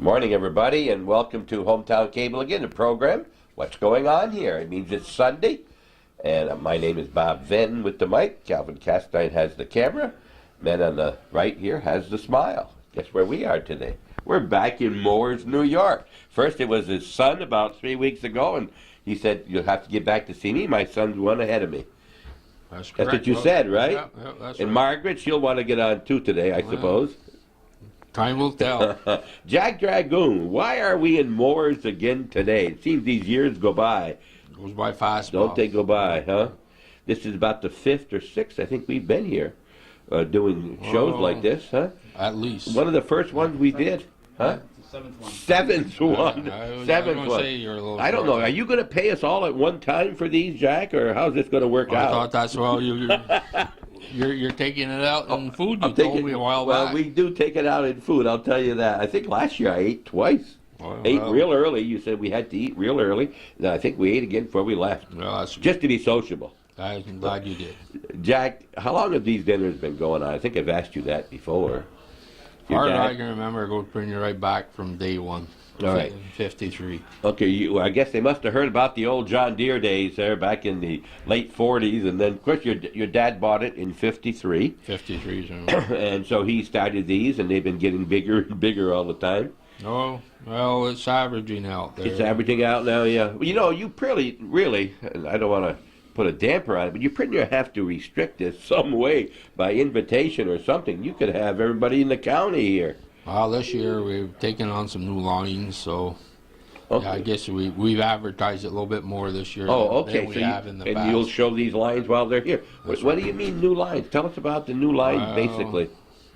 Morning, everybody, and welcome to Hometown Cable again, the program. What's going on here? It means it's Sunday, and my name is Bob Venn with the mic. Calvin Castine has the camera. Man on the right here has the smile. Guess where we are today? We're back in Moores, New York. First, it was his son about 3 weeks ago, and he said, "You'll have to get back to see me. My son's one ahead of me." That's correct. That's what you said, right? Yeah, that's and right. Margaret, she'll want to get on too today, I suppose. Time will tell. Jack Dragoon, why are we in Moores again today? It seems these years go by. Goes by fast. Don't Bob. they go by, huh? This is about the 5th or 6th, I think we've been here doing shows like this, huh? At least. One of the first ones we did, huh? Seventh one. Seventh one. Seventh one. Say you're a little I don't know. Are you going to pay us all at one time for these, Jack, or how's this going to work I out? thought that's well. You're taking it out in food. You told me a while well, back. we do take it out in food. I'll tell you that. I think last year I ate twice. Ate real early. You said we had to eat real early. And I think we ate again before we left. Well, that's just to be sociable. I'm glad you did. Jack, how long have these dinners been going on? I think I've asked you that before. Far as I can remember, go bring you right back from day one. All right. 53. Okay, I guess they must have heard about the old John Deere days there back in the late 40s, and then, of course, your dad bought it in 53. 53. And so he started these, and they've been getting bigger and bigger all the time. Oh, well, it's averaging out there. It's averaging out now, yeah. Well, you know, you really, and I don't want to put a damper on it, but you pretty much have to restrict this some way by invitation or something. You could have everybody in the county here. Well, this year we've taken on some new lines, so okay. yeah, I guess we've advertised it a little bit more this year okay. than we have in the and past. You'll show these lines while they're here. What do you mean new lines? Tell us about the new lines, basically.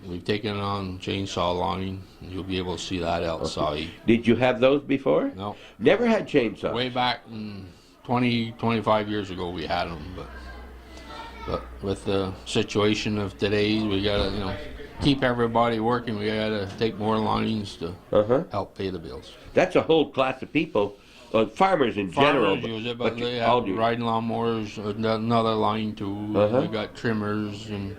We've taken on chainsaw line, and you'll be able to see that outside. Okay. Did you have those before? No. Never had chainsaws? Way back in 25 years ago we had them, but with the situation of today, we gotta, keep everybody working. We gotta take more lines to help pay the bills. That's a whole class of people, farmers in general. Farmers use it, but they have riding lawnmowers, another line too. We got trimmers and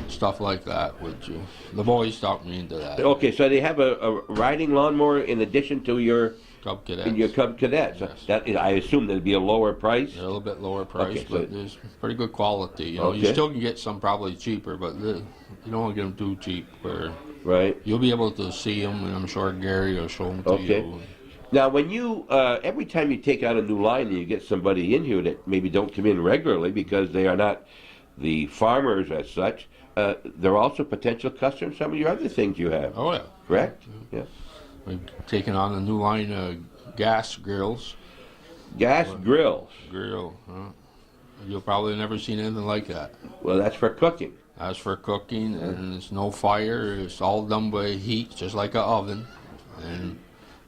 stuff like that, which the boys talked me into that. Okay, so they have a riding lawnmower in addition to your Cub Cadets. In your Cub Cadets. Yes. That I assume that'd be a lower price. A little bit lower price, Okay, but there's pretty good quality. You still can get some probably cheaper, but you don't want to get them too cheap. Where you'll be able to see them, and I'm sure Gary will show them to you. Now, when you every time you take out a new line, and you get somebody in here that maybe don't come in regularly because they are not the farmers as such. They're also potential customers. Some of your other things you have. Oh yeah. Correct. Yeah. We've taken on a new line of gas grills. Gas grills. Grill. You'll probably never seen anything like that. Well, that's for cooking. That's for cooking, and it's no fire. It's all done by heat, just like an oven. And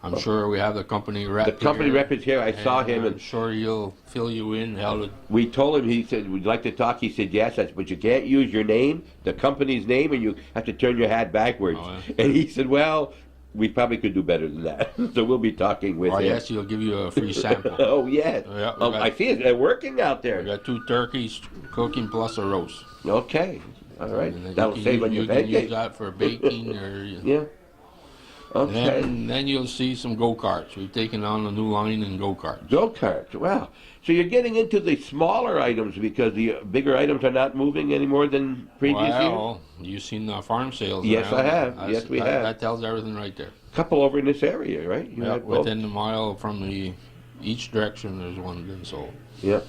I'm sure we have the company rep. The company rep is here. I saw him. I'm sure he'll fill you in how to. We told him. He said, "Would you like to talk?" He said, "Yes." I said, "But you can't use your name, the company's name, and you have to turn your hat backwards." Oh, yeah. And he said, "Well, we probably could do better than that." So we'll be talking with him. Yes, he'll give you a free sample. Oh, yes. Yeah, I see it. They're working out there. We got 2 turkeys cooking plus a roast. Okay. All right. And That'll save on your pancakes. You can use that for baking or. Yeah. Okay. Then you'll see some go-karts. We've taken on a new line in go-karts. Go-karts. Wow. So you're getting into the smaller items because the bigger items are not moving any more than previous years? Well, you've seen the farm sales. Yes, around. I have. Yes, we have. That tells everything right there. A couple over in this area, right? Within the mile from each direction, there's one been sold. Yeah.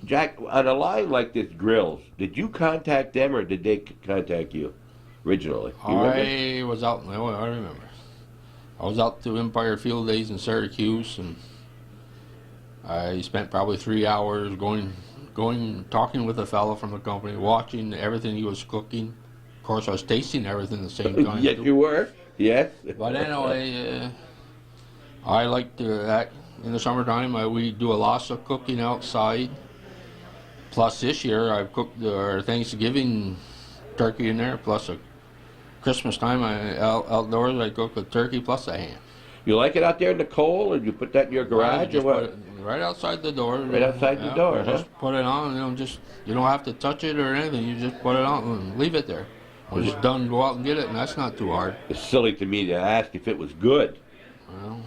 Jack, on a line like this, grills, did you contact them or did they contact you originally? I was out. I remember. I was out to Empire Field Days in Syracuse, and I spent probably 3 hours talking with a fellow from the company, watching everything he was cooking. Of course, I was tasting everything at the same time. Yes, you were. Yes. But anyway, I like to in the summertime. We do a lot of cooking outside. Plus, this year I've cooked our Thanksgiving turkey in there. Plus, a Christmas time outdoors I cook a turkey plus a ham. You like it out there in the cold, or you put that in your garage, or what? Right outside the door. Right outside the door, huh? Just put it on. You don't have to touch it or anything. You just put it on and leave it there. When it's done, go out and get it, and that's not too hard. It's silly to me to ask if it was good. Well,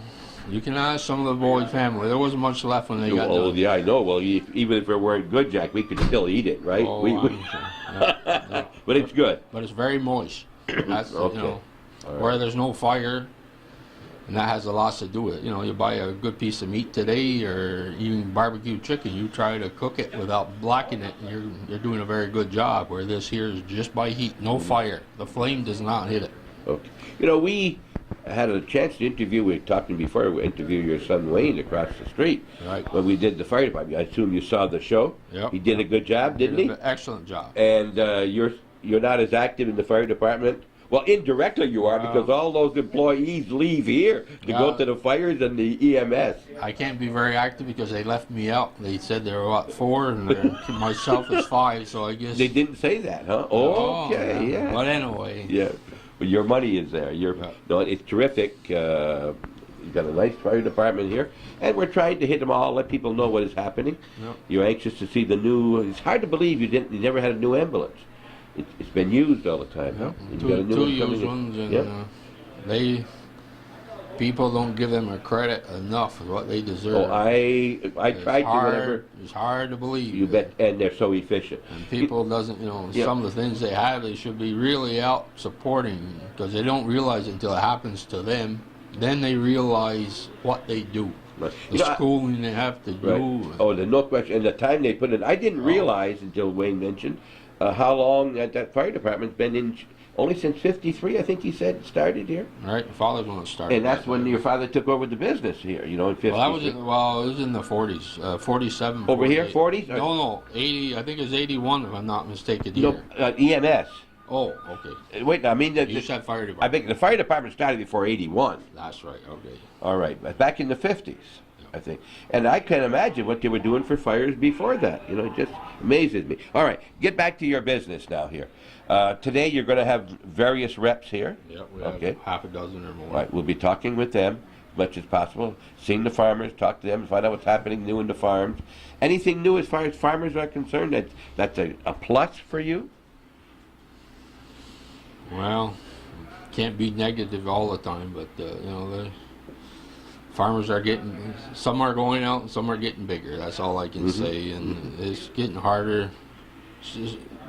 you can ask some of the Boyd family. There wasn't much left when they got Oh, done. yeah, I know. Well, even if it weren't good, Jack, we could still eat it, right? Oh, I'm sure. Yeah. But it's good. But it's very moist. That's, Okay. you know, All right. where there's no fire, and that has a lot to do with it. You know, you buy a good piece of meat today, or even barbecue chicken, you try to cook it without blacking it, and you're doing a very good job. Where this here is just by heat, no fire. The flame does not hit it. Okay. You know, we had a chance to interview, we were talking before, we interviewed your son Wayne across the street. Right. When we did the fire department. I assume you saw the show? Yep. He did a good job, didn't he? Excellent job. And you're not as active in the fire department? Well, indirectly you are, because all those employees leave here to go to the fires and the EMS. I can't be very active because they left me out. They said there were, what, 4, and myself is 5, so I guess... They didn't say that, huh? Okay, yeah. But anyway... Yeah. Well, your money is there. No, it's terrific. You've got a nice fire department here, and we're trying to hit them all, let people know what is happening. Yep. You're anxious to see the new. It's hard to believe you never had a new ambulance. It's been used all the time. Huh? You've got a new Two one coming used in. ones, and Yep. people don't give them a credit enough for what they deserve. Oh, I tried to whatever. It's hard to believe. You bet, and they're so efficient. And people doesn't, Yeah. some of the things they have, they should be really out supporting, because they don't realize it until it happens to them. Then they realize what they do. Right. The schooling they have to do. Right. Oh, the no question, and the time they put in. I didn't realize until Wayne mentioned how long that fire department's been in. Only since '53, I think he said, it started here. Right, father's when it started. And that's when your father took over the business here, in '50. Well, it was in the 40s, 47. Over here, 48. 40s? No, 80. I think it was 81, if I'm not mistaken. No, Here. EMS. Oh, okay. Wait, I mean, You said fire I department. think the fire department started before '81. That's right. Okay. All right, but back in the '50s, I think. And I can't imagine what they were doing for fires before that. It just amazes me. All right, get back to your business now here. Today you're going to have various reps here. Yeah, we have half a dozen or more. All right, we'll be talking with them as much as possible, seeing the farmers, talk to them, find out what's happening new in the farms. Anything new as far as farmers are concerned that's a plus for you? Well, can't be negative all the time, but the farmers are getting, some are going out and some are getting bigger. That's all I can say, and it's getting harder.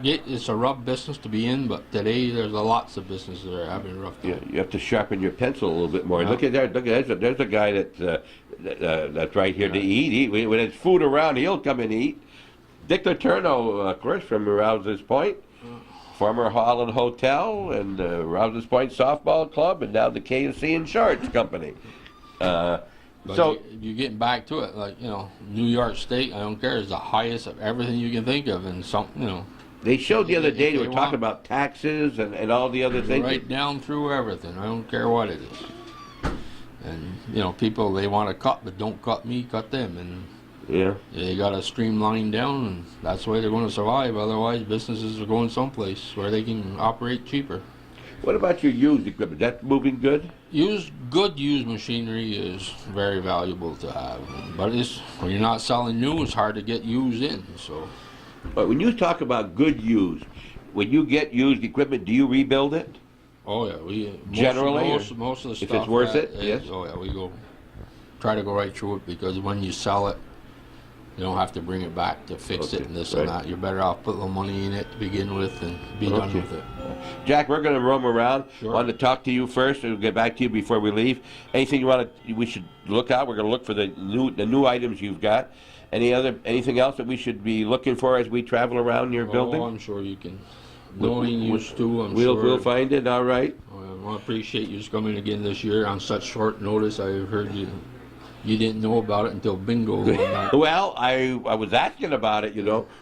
It's a rough business to be in, but today there's lots of businesses that are having a rough time. Yeah, you have to sharpen your pencil a little bit more. Yeah. Look at there. There's a guy that's right here to eat. When there's food around, he'll come and eat. Dick Letourneau, of course, from Rouse's Point, former Holland Hotel and Rouse's Point Softball Club, and now the KC Insurance Company. But So you're getting back to it, like New York State. I don't care, is the highest of everything you can think of, and they showed the other day, they If were they talking want- about taxes and all the other things. right down through everything. I don't care what it is. And people, they want to cut, but don't cut me, cut them, and Yeah. they got to streamline down, and that's the way they're going to survive. Otherwise, businesses are going someplace where they can operate cheaper. What about your used equipment? That's moving good? Good used machinery is very valuable to have, but when you're not selling new, it's hard to get used in. So, But when you talk about good used, when you get used equipment, do you rebuild it? oh yeah, we Generally, most of the if stuff. it's worth that it, yes? Oh yeah, we try to go right through it, because when you sell it, you don't have to bring it back to fix it and this and right. that. You're better off putting the money in it to begin with and be done with it. Jack, we're going to roam around. Sure. Want to talk to you first, and we'll get back to you before we leave. Anything we should look out? We're going to look for the new items you've got. Anything else that we should be looking for as we travel around your building? Oh, I'm sure you can. Knowing you too, I'm We'll sure. find it. All right. I appreciate you coming again this year on such short notice. I heard you didn't know about it until bingo. one night. Well, I was asking about it.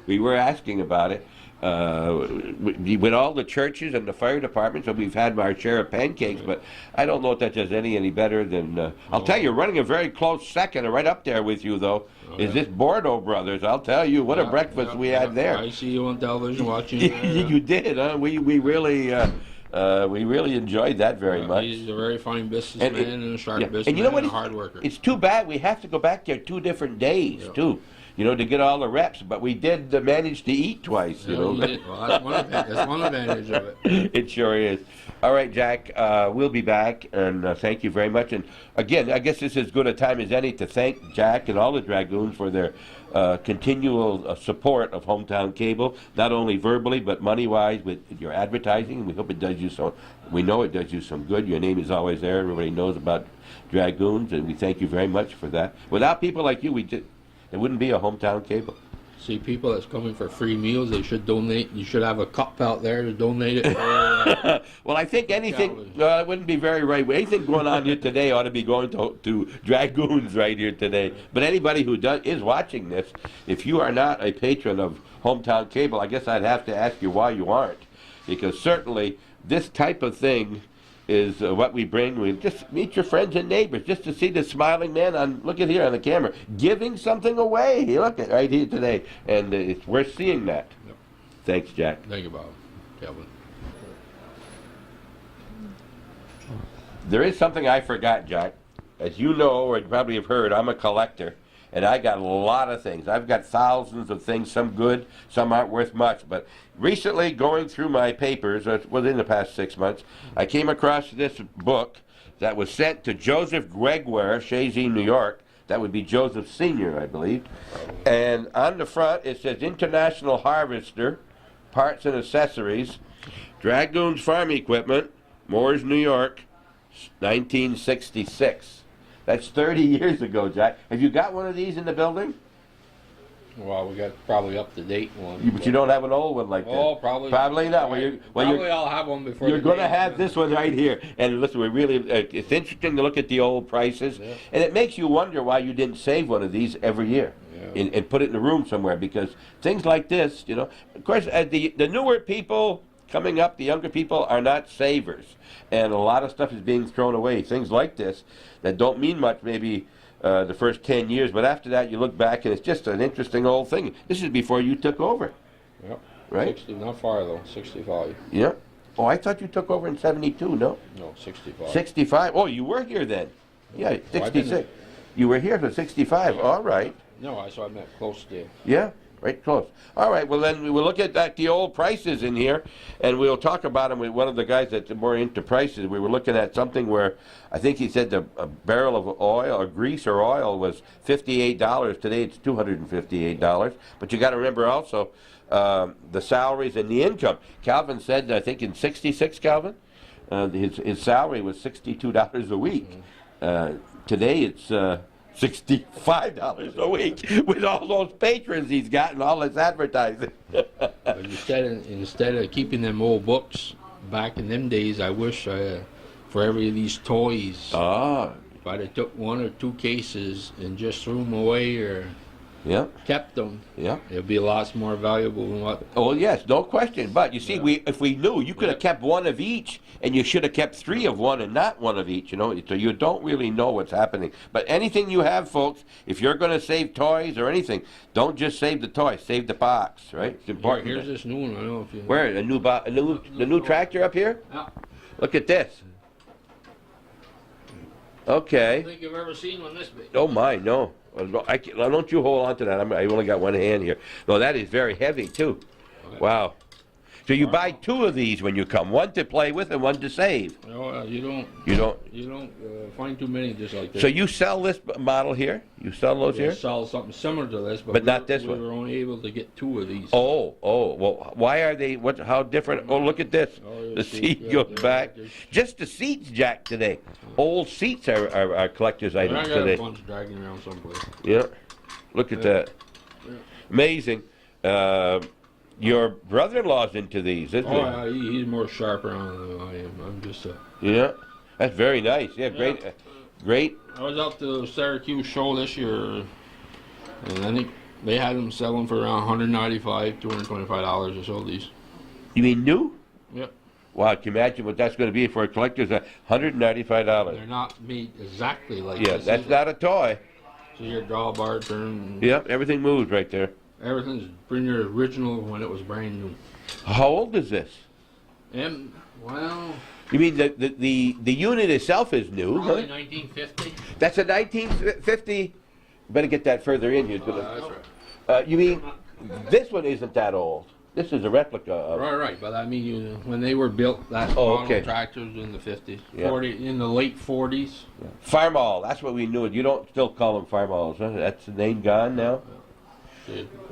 We were asking about it. With all the churches and the fire departments, and we've had our share of pancakes, but I don't know if that does any better than. I'll tell you, running a very close second, and right up there with you though, is this Bordeaux Brothers. I'll tell you, what a breakfast we had there. I see you on television watching. You did, huh? We really enjoyed that very much. He's a very fine businessman and a sharp businessman And you know what? and a hard worker. It's too bad we have to go back there 2 different days too. to get all the reps. But we did manage to eat twice, You did. Well, that's one advantage of it. It sure is. All right, Jack, we'll be back, and thank you very much. And again, I guess this is as good a time as any to thank Jack and all the Dragoons for their continual support of Hometown Cable, not only verbally but money-wise with your advertising. We hope it does you so. We know it does you some good. Your name is always there. Everybody knows about Dragoons, and we thank you very much for that. Without people like you, there wouldn't be a Hometown Cable. See, people that's coming for free meals, they should donate. You should have a cup out there to donate it. Well, I think anything, it wouldn't be very right. Anything going on here today ought to be going to Dragoons right here today. But anybody who is watching this, if you are not a patron of Hometown Cable, I guess I'd have to ask you why you aren't. Because certainly this type of thing is what we bring. We just meet your friends and neighbors, just to see the smiling man look at here on the camera, giving something away. Look at right here today, and it's worth seeing that. Yep. Thanks, Jack. Thank you, Bob. Calvin. There is something I forgot, Jack. As you know, or you probably have heard, I'm a collector, and I got a lot of things. I've got thousands of things, some good, some aren't worth much. But recently, going through my papers, within the past 6 months, I came across this book that was sent to Joseph Gregoire, Shazy, New York. That would be Joseph Sr., I believe. And on the front, it says International Harvester, Parts and Accessories, Dragoon's Farm Equipment, Moores, New York, 1966. That's 30 years ago, Jack. Have you got one of these in the building? Well, we got probably up-to-date one. But you don't have an old one like that. Oh, probably. Probably not. Probably I'll have one before. You're going to have this one right here. And listen, it's interesting to look at the old prices. Yeah. And it makes you wonder why you didn't save one of these every year. Yeah. And put it in a room somewhere. Because things like this, of course, the newer people coming up, the younger people are not savers. And a lot of stuff is being thrown away. Things like this that don't mean much maybe the first 10 years, but after that you look back and it's just an interesting old thing. This is before you took over. Yep. Right? 60, not far though, 65. Yeah. Oh, I thought you took over in 72, no? No, 65. 65. Oh, you were here then. Yeah, Well, I've been 66. You were here for 65. Yeah. All right. No, I saw I meant close there. Yeah, right close. All right, well then we'll look at the old prices in here, and we'll talk about them with one of the guys that's more into prices. We were looking at something where I think he said a barrel of oil or grease or oil was $58. Today it's $258. But you got to remember also the salaries and the income. Calvin said, I think in 66, Calvin, his salary was $62 a week. Today it's $65 a week with all those patrons he's got and all his advertising. But instead of keeping them old books back in them days, I wish for every of these toys, if I'd have took 1 or 2 cases and just threw them away or kept them, it'd be a lot more valuable than what. Oh yes, no question. But you see, if we knew, you could have kept 1 of each, and you should have kept 3 of one and not 1 of each. So you don't really know what's happening. But anything you have, folks, if you're going to save toys or anything, don't just save the toy, save the box. Right? It's important. Here's this new one. I don't know if you. Where the new tractor up here? Yeah. Look at this. Okay. I don't think you've ever seen one this big. Oh my, no. Don't you hold on to that. I only got one hand here. No, that is very heavy too. Okay. Wow. So you buy 2 of these when you come, 1 to play with and 1 to save. No, you don't. You don't. You don't find too many just like this. So you sell this model here? You sell those We here? sell something similar to this, But not this one. We were only able to get 2 of these. Oh, well, why are they? How different? Oh, look at this. Oh, The seat goes back. Just the seats, Jack. Today, old seats are collector's I items got today. a bunch dragging around someplace. Yeah. Look at that. Yeah. Amazing. Your brother-in-law's into these, isn't he? Oh, he's more sharp around than I am. I'm just a. Yeah, that's very nice. Yeah, great, great. I was out to the Syracuse show this year, and I think they had them selling for around $195, $225 or so. These. You mean new? Yep. Wow, can you imagine what that's going to be for a collector's? $195. They're not made exactly like Yeah, this. that's not a toy. So your drawbar turn. Yep, everything moves right there. Everything's your original when it was brand new. How old is this? Well. You mean the unit itself is new? Probably Huh? 1950. That's a 1950. Better get that further in here. That's right. You mean this one isn't that old? This is a replica of. Right. But I mean, when they were built, that's okay. tractors in the 50s, Yeah. 40, in the late 40s. Yeah. Farmall, that's what we knew. You don't still call them farmalls, huh? That's the name gone now?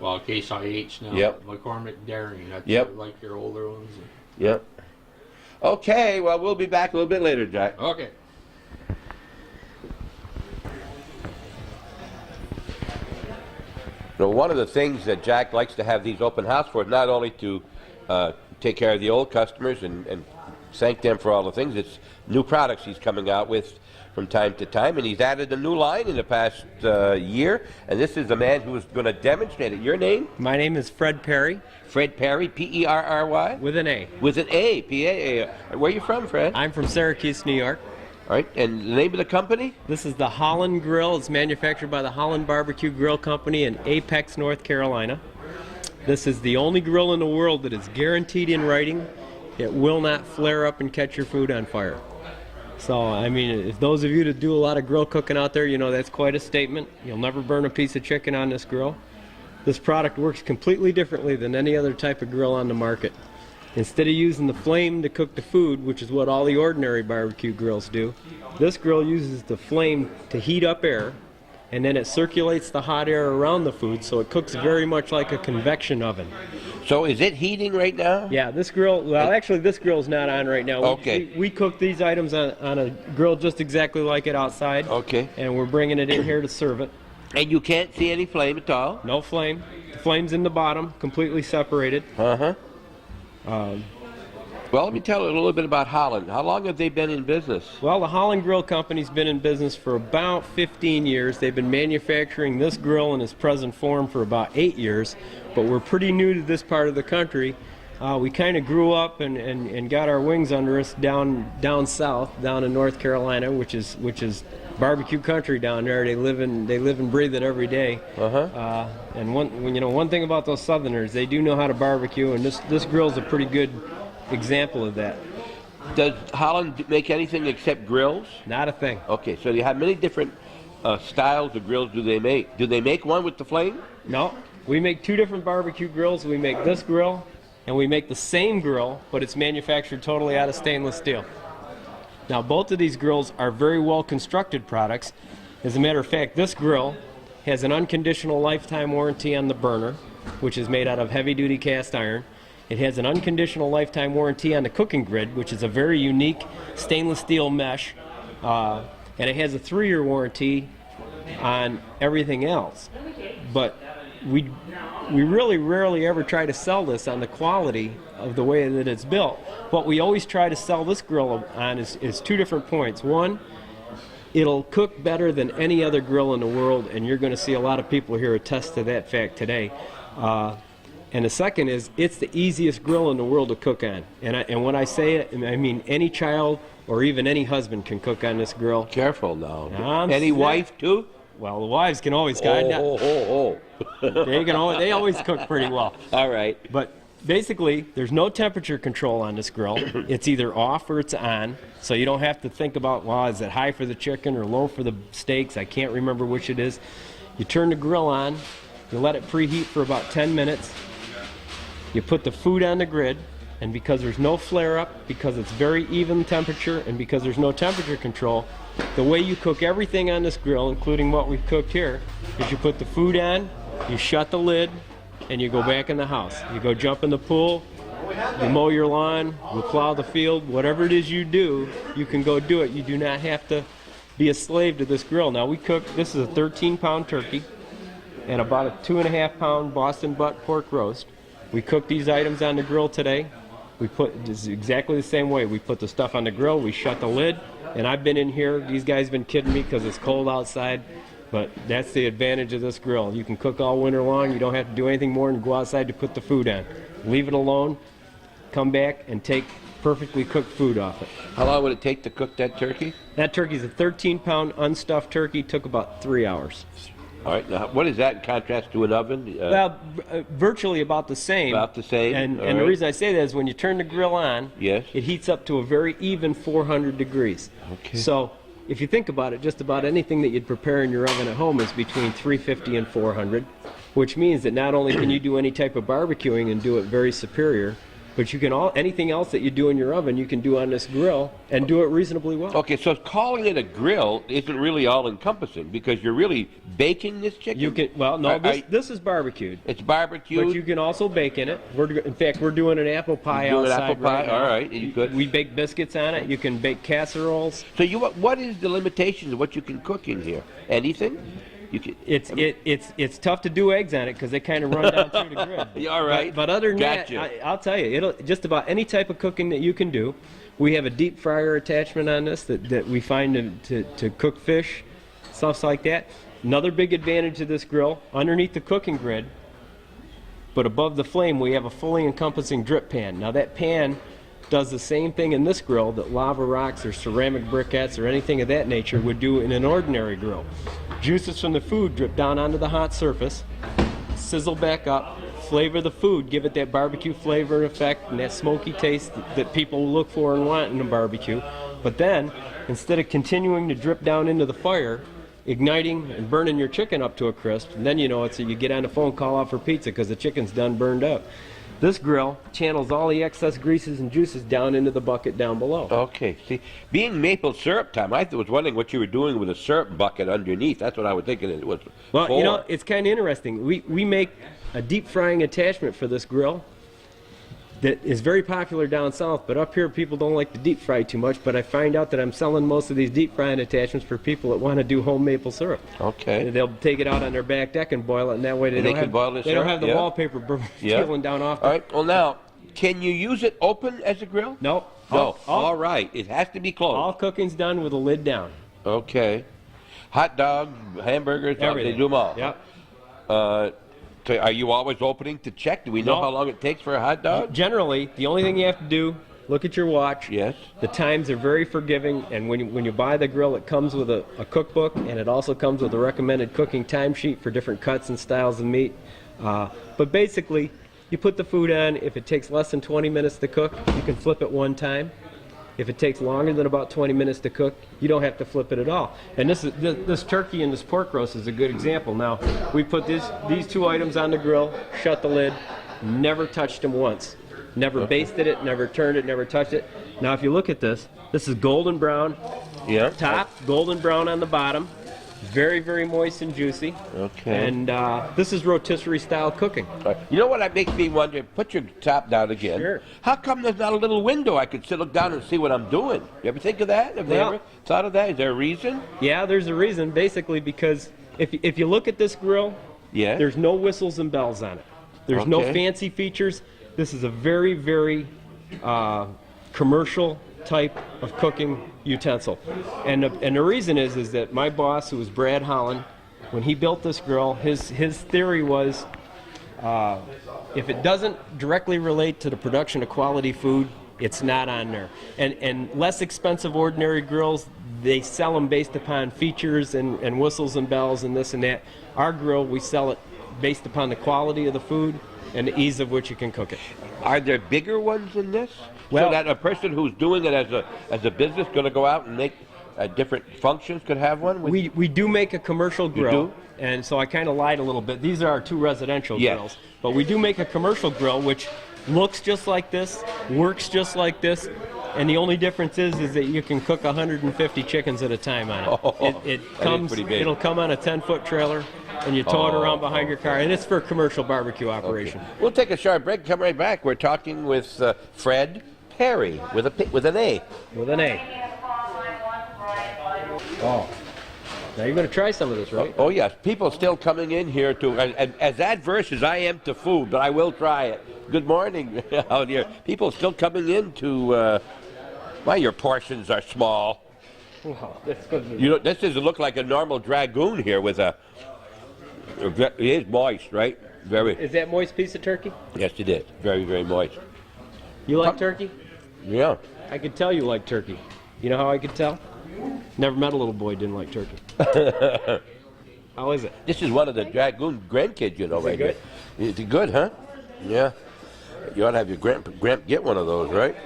Well, Case IH now. Yep. McCormick Dairy. That's Yep. like your older ones. Yep. Okay, well, we'll be back a little bit later, Jack. Okay. So one of the things that Jack likes to have these open house for is not only to take care of the old customers and thank them for all the things, it's new products he's coming out with from time to time, and he's added a new line in the past year, and this is the man who is going to demonstrate it. Your name? My name is Fred Perry. Fred Perry, P-E-R-R-Y? With an A. With an A, P-A-A. Where are you from, Fred? I'm from Syracuse, New York. All right, and the name of the company? This is the Holland Grill. It's manufactured by the Holland Barbecue Grill Company in Apex, North Carolina. This is the only grill in the world that is guaranteed in writing it will not flare up and catch your food on fire. So, I mean, if those of you that do a lot of grill cooking out there, you know that's quite a statement. You'll never burn a piece of chicken on this grill. This product works completely differently than any other type of grill on the market. Instead of using the flame to cook the food, which is what all the ordinary barbecue grills do, this grill uses the flame to heat up air, and then it circulates the hot air around the food, so it cooks very much like a convection oven. So is it heating right now? Yeah, this grill, well, actually this grill's not on right now. Okay. We cook these items on a grill just exactly like it outside. Okay. And we're bringing it in here to serve it. And you can't see any flame at all? No flame. The flame's in the bottom, completely separated. Uh-huh. Well, let me tell you a little bit about Holland. How long have they been in business? Well, the Holland Grill Company's been in business for about 15 years. They've been manufacturing this grill in its present form for about 8 years, but we're pretty new to this part of the country. We kind of grew up and got our wings under us down south, down in North Carolina, which is barbecue country down there. They live and breathe it every day. And one thing about those Southerners, they do know how to barbecue, and this grill's a pretty good example of that. Does Holland make anything except grills? Not a thing. Okay, so you have many different styles of grills. Do they make? Do they make one with the flame? No, we make two different barbecue grills. We make this grill, and we make the same grill, but it's manufactured totally out of stainless steel. Now, both of these grills are very well constructed products. As a matter of fact, this grill has an unconditional lifetime warranty on the burner, which is made out of heavy-duty cast iron. It has an unconditional lifetime warranty on the cooking grid, which is a very unique stainless steel mesh, and it has a 3-year warranty on everything else. But we really rarely ever try to sell this on the quality of the way that it's built. What we always try to sell this grill on is 2 different points. One, it'll cook better than any other grill in the world, and you're going to see a lot of people here attest to that fact today. And the second is, it's the easiest grill in the world to cook on. And when I say it, I mean any child or even any husband can cook on this grill. Careful now. Any wife too? Well, the wives can always cook. They always cook pretty well. All right. But basically, there's no temperature control on this grill. It's either off or it's on, so you don't have to think about, well, is it high for the chicken or low for the steaks? I can't remember which it is. You turn the grill on, you let it preheat for about 10 minutes. You put the food on the grid, and because there's no flare-up, because it's very even temperature, and because there's no temperature control, the way you cook everything on this grill, including what we've cooked here, is you put the food on, you shut the lid, and you go back in the house. You go jump in the pool, you mow your lawn, you plow the field, whatever it is you do, you can go do it. You do not have to be a slave to this grill. Now this is a 13-pound turkey and about a 2.5-pound Boston butt pork roast. We cook these items on the grill today. This is exactly the same way. We put the stuff on the grill, we shut the lid, and I've been in here, these guys have been kidding me because it's cold outside, but that's the advantage of this grill. You can cook all winter long, you don't have to do anything more than go outside to put the food on. Leave it alone, come back and take perfectly cooked food off it. How long would it take to cook that turkey? That turkey's a 13-pound unstuffed turkey, took about 3 hours. All right, now what is that in contrast to an oven? Well, virtually about the same. About the same. And right. the reason I say that is when you turn the grill on, yes, it heats up to a very even 400 degrees. Okay. So if you think about it, just about anything that you'd prepare in your oven at home is between 350 and 400, which means that not only can you do any type of barbecuing and do it very superior, but you can anything else that you do in your oven, you can do on this grill and do it reasonably well. Okay, so calling it a grill isn't really all-encompassing because you're really baking this chicken? You can, well, no, this is barbecued. It's barbecued? But you can also bake in it. In fact, we're doing an apple pie outside. Apple pie? Right now. All right, you could. We bake biscuits on it. You can bake casseroles. So what is the limitations of what you can cook in here? Anything? You can, it's tough to do eggs on it because they kind of run down through the grid. All right. But other than that, I'll tell you, it'll just about any type of cooking that you can do. We have a deep fryer attachment on this that we find to cook fish, stuff like that. Another big advantage of this grill, underneath the cooking grid, but above the flame, we have a fully encompassing drip pan. Now that pan does the same thing in this grill that lava rocks or ceramic briquettes or anything of that nature would do in an ordinary grill. Juices from the food drip down onto the hot surface, sizzle back up, flavor the food, give it that barbecue flavor effect and that smoky taste that people look for and want in a barbecue. But then, instead of continuing to drip down into the fire, igniting and burning your chicken up to a crisp, and then you know you get on the phone, call out for pizza because the chicken's done burned up. This grill channels all the excess greases and juices down into the bucket down below. Okay. See, being maple syrup time, I was wondering what you were doing with a syrup bucket underneath. That's what I was thinking it was. Well, you know, it's kind of interesting. We make a deep frying attachment for this grill that is very popular down south, but up here people don't like to deep fry too much, but I find out that I'm selling most of these deep frying attachments for people that want to do home maple syrup. Okay. And they'll take it out on their back deck and boil it, and that way they don't have the wallpaper peeling down off. All right, well now, can you use it open as a grill? No. No. All right, it has to be closed. All cooking's done with the lid down. Okay. Hot dog, hamburgers, everything. They do them all. Yep. So are you always opening to check? Do we know how long it takes for a hot dog? Generally, the only thing you have to do, look at your watch. Yes. The times are very forgiving, and when you buy the grill, it comes with a cookbook, and it also comes with a recommended cooking timesheet for different cuts and styles of meat. But basically, you put the food on. If it takes less than 20 minutes to cook, you can flip it one time. If it takes longer than about 20 minutes to cook, you don't have to flip it at all. And this turkey and this pork roast is a good example. Now, we put these two items on the grill, shut the lid, never touched them once. Never basted it, never turned it, never touched it. Now, if you look at this is golden brown top, golden brown on the bottom. Very, very moist and juicy. Okay. And this is rotisserie style cooking. You know what makes me wonder? Put your top down again. Sure. How come there's not a little window I could look down and see what I'm doing? You ever think of that? Have they ever thought of that? Is there a reason? Yeah, there's a reason. Basically, because if you look at this grill, there's no whistles and bells on it. There's no fancy features. This is a very, very commercial type of cooking utensil. And the reason is that my boss, who was Brad Holland, when he built this grill, his theory was if it doesn't directly relate to the production of quality food, it's not on there. And less expensive ordinary grills, they sell them based upon features and whistles and bells and this and that. Our grill, we sell it based upon the quality of the food and the ease of which you can cook it. Are there bigger ones than this? Well, so that a person who's doing it as a business going to go out and make different functions could have one? We do make a commercial grill, and so I kind of lied a little bit. These are our two residential grills, but we do make a commercial grill which looks just like this, works just like this, and the only difference is that you can cook 150 chickens at a time on it. It'll come on a 10-foot trailer, and you tow it around behind your car, and it's for a commercial barbecue operation. Okay. We'll take a short break. Come right back. We're talking with Fred Perry with an A. With an A. Oh. Now you're going to try some of this, right? Oh yes. People still coming in here as adverse as I am to food, but I will try it. Good morning out here. People still coming in to. Your portions are small. Wow, that's good. You know, this doesn't look like a normal Dragoon here with a. It is moist, right? Very. Is that moist piece of turkey? Yes, it is. Very, very moist. You like turkey? Yeah. I could tell you like turkey. You know how I could tell? Never met a little boy who didn't like turkey. How is it? This is one of the Dragoon grandkids, you know, right here. Is it good, huh? Yeah. You ought to have your Gramp get one of those, right?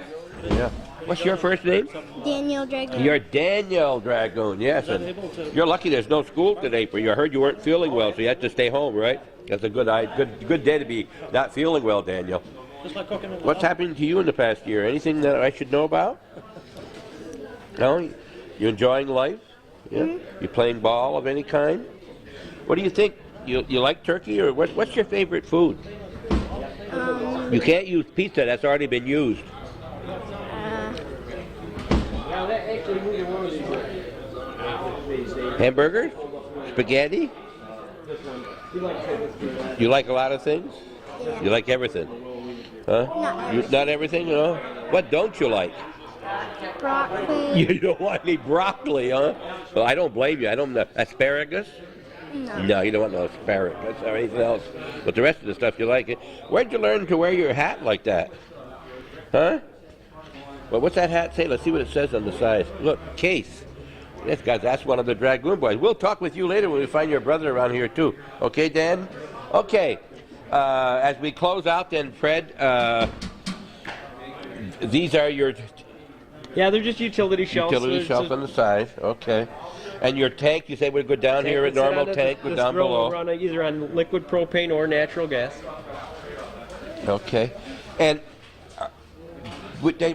Yeah. What's your first name? Daniel Dragoon. You're Daniel Dragoon, yes. And you're lucky there's no school today for you. I heard you weren't feeling well, so you had to stay home, right? That's a good day to be not feeling well, Daniel. What's happened to you in the past year? Anything that I should know about? No? You enjoying life? Yeah? You playing ball of any kind? What do you think? You like turkey, or what's your favorite food? You can't use pizza. That's already been used. Hamburgers? Spaghetti? You like a lot of things? Yeah. You like everything? Huh? Not everything, no? What don't you like? Broccoli. You don't want any broccoli, huh? Well, I don't blame you. I don't know. Asparagus? No. No, you don't want no asparagus or anything else. But the rest of the stuff you like it. Where'd you learn to wear your hat like that? Huh? Well, what's that hat say? Let's see what it says on the side. Look, case. Yes, guys, that's one of the Dragoon boys. We'll talk with you later when we find your brother around here, too. Okay, Dan? Okay. As we close out, then, Fred, these are your... Yeah, they're just utility shelves. Utility shelf on the side, okay. And your tank, you say would go down here, a normal tank, go down below. Will run either on liquid propane or natural gas. Okay. And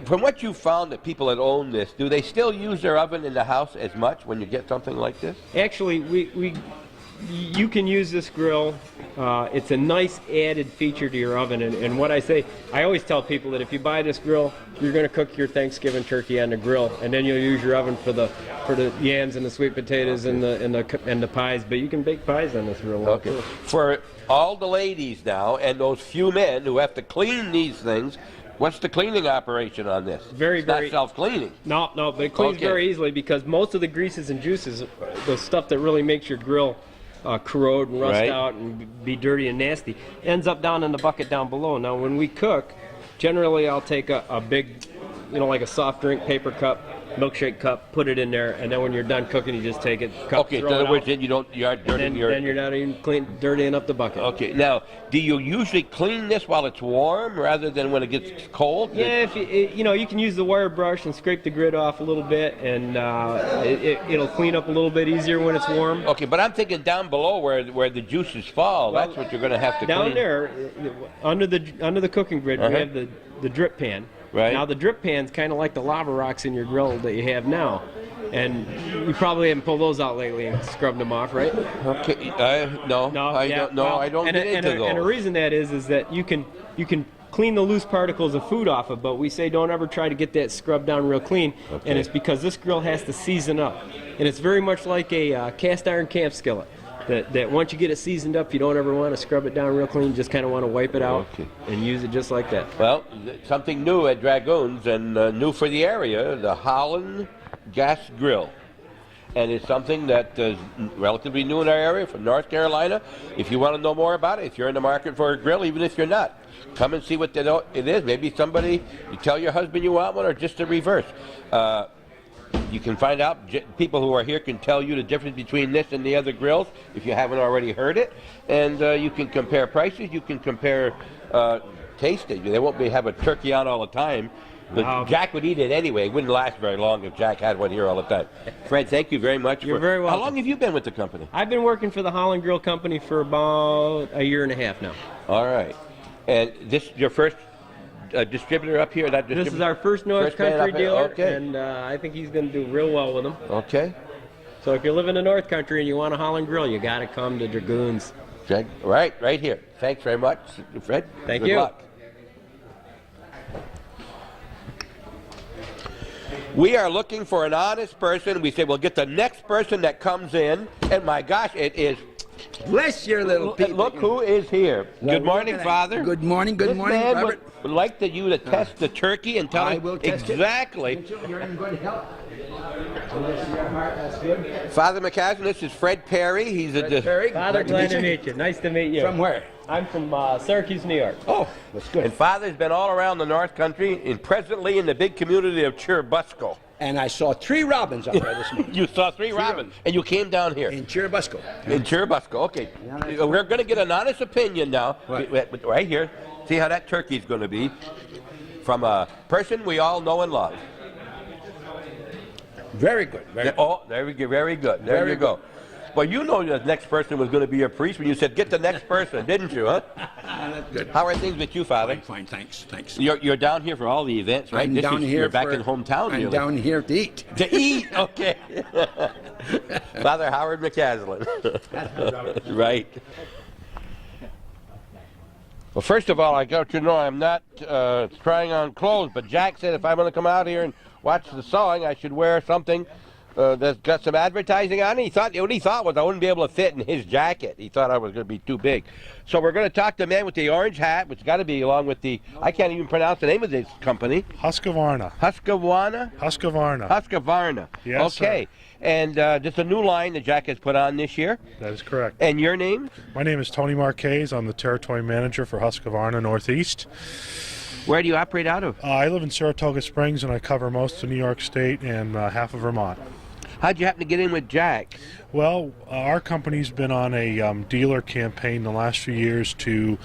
from what you found that people that own this, do they still use their oven in the house as much when you get something like this? Actually, you can use this grill. It's a nice added feature to your oven. And what I always tell people that if you buy this grill, you're going to cook your Thanksgiving turkey on the grill, and then you'll use your oven for the yams and the sweet potatoes and the pies. But you can bake pies on this grill. Okay. Too. For all the ladies now and those few men who have to clean these things, what's the cleaning operation on this? Very, it's not self-cleaning. No, but it cleans very easily because most of the greases and juices, the stuff that really makes your grill corrode and rust out and be dirty and nasty, ends up down in the bucket down below. Now, when we cook, generally I'll take a big, like a soft drink paper cup, milkshake cup, put it in there, and then when you're done cooking, you just take it. Okay, in other words, then you aren't dirtying your... Then you're not even dirtying up the bucket. Okay, now, do you usually clean this while it's warm rather than when it gets cold? Yeah, if you can use the wire brush and scrape the grit off a little bit, and it'll clean up a little bit easier when it's warm. Okay, but I'm thinking down below where the juices fall. Well, that's what you're going to have to clean. Down there, under the cooking grid, we have the drip pan. Right. Now the drip pan's kind of like the lava rocks in your grill that you have now, and you probably haven't pulled those out lately and scrubbed them off, right? Okay. No. I don't get into those. And the reason that is that you can clean the loose particles of food off of, but we say don't ever try to get that scrubbed down real clean, and it's because this grill has to season up, and it's very much like a cast iron camp skillet. That once you get it seasoned up, you don't ever want to scrub it down real clean. You just kind of want to wipe it out and use it just like that. Well, something new at Dragoon's and new for the area, the Holland Gas Grill. And it's something that is relatively new in our area from North Carolina. If you want to know more about it, if you're in the market for a grill, even if you're not, come and see what it is. Maybe somebody, you tell your husband you want one, or just the reverse. You can find out, people who are here can tell you the difference between this and the other grills if you haven't already heard it. And you can compare prices, you can compare tasting. They won't have a turkey on all the time. But Jack would eat it anyway. It wouldn't last very long if Jack had one here all the time. Fred, thank you very much. You're very welcome. How long have you been with the company? I've been working for the Holland Grill Company for about a year and a half now. All right. And this your first distributor up here? This is our first North Country dealer, and I think he's going to do real well with them. Okay. So if you live in the North Country and you want a Holland Grill, you got to come to Dragoon's. Right here. Thanks very much, Fred. Thank you. Good luck. We are looking for an honest person. We say we'll get the next person that comes in, and my gosh, it is. Bless your little people. Look who is here. Good morning, Father. Good morning, Robert. Robert. Would like you to test the turkey and tell him exactly. You're in good health. Your heart, that's good. Father McCaslin, this is Fred Perry. He's Father, glad to meet you. Nice to meet you. From where? I'm from Syracuse, New York. Oh, that's good. And Father's been all around the North Country and presently in the big community of Churubusco. And I saw 3 robins up there this morning. You saw 3 robins, and you came down here. In Churubusco. In Churubusco, okay. We're going to get an honest opinion now, right here. See how that turkey's going to be from a person we all know and love. Very good. Very good. Oh, there we go. Very good. There Very you go. Well, you know the next person was going to be a priest when you said, get the next person, didn't you, huh? That's good. How are things with you, Father? Fine, thanks. You're down here for all the events, right? I'm down here. You're back in hometown, I'm really. down here to eat. To eat, okay. Father Howard McCaslin. Right. Well, first of all, I got to know I'm not trying on clothes, but Jack said if I'm going to come out here and watch the sawing, I should wear something that's got some advertising on it. What he thought was I wouldn't be able to fit in his jacket. He thought I was going to be too big. So we're going to talk to the man with the orange hat, which got to be along with the, I can't even pronounce the name of this company. Husqvarna. Husqvarna? Husqvarna. Husqvarna. Yes, okay. sir. And just a new line that Jack has put on this year. That is correct. And your name? My name is Tony Marquez. I'm the territory manager for Husqvarna Northeast. Where do you operate out of? I live in Saratoga Springs, and I cover most of New York State and half of Vermont. How'd you happen to get in with Jack? Well, our company's been on a dealer campaign the last few years to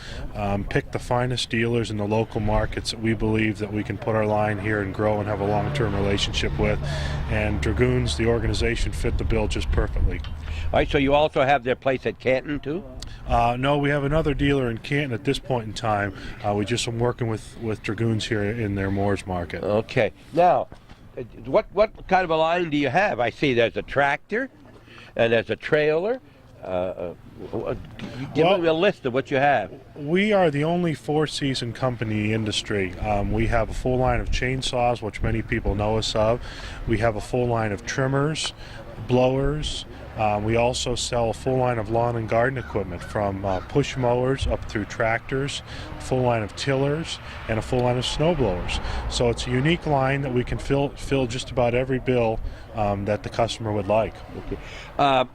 pick the finest dealers in the local markets that we believe that we can put our line here and grow and have a long-term relationship with. And Dragoons, the organization, fit the bill just perfectly. All right, so you also have their place at Canton, too? No, we have another dealer in Canton at this point in time. We just am working with Dragoons here in their Moores market. Okay. Now, what kind of a line do you have? I see there's a tractor and there's a trailer. Give me a list of what you have. We are the only four-season company in the industry. We have a full line of chainsaws, which many people know us of. We have a full line of trimmers, blowers. We also sell a full line of lawn and garden equipment, from push mowers up through tractors, a full line of tillers, and a full line of snow blowers. So it's a unique line that we can fill just about every bill that the customer would like. Okay.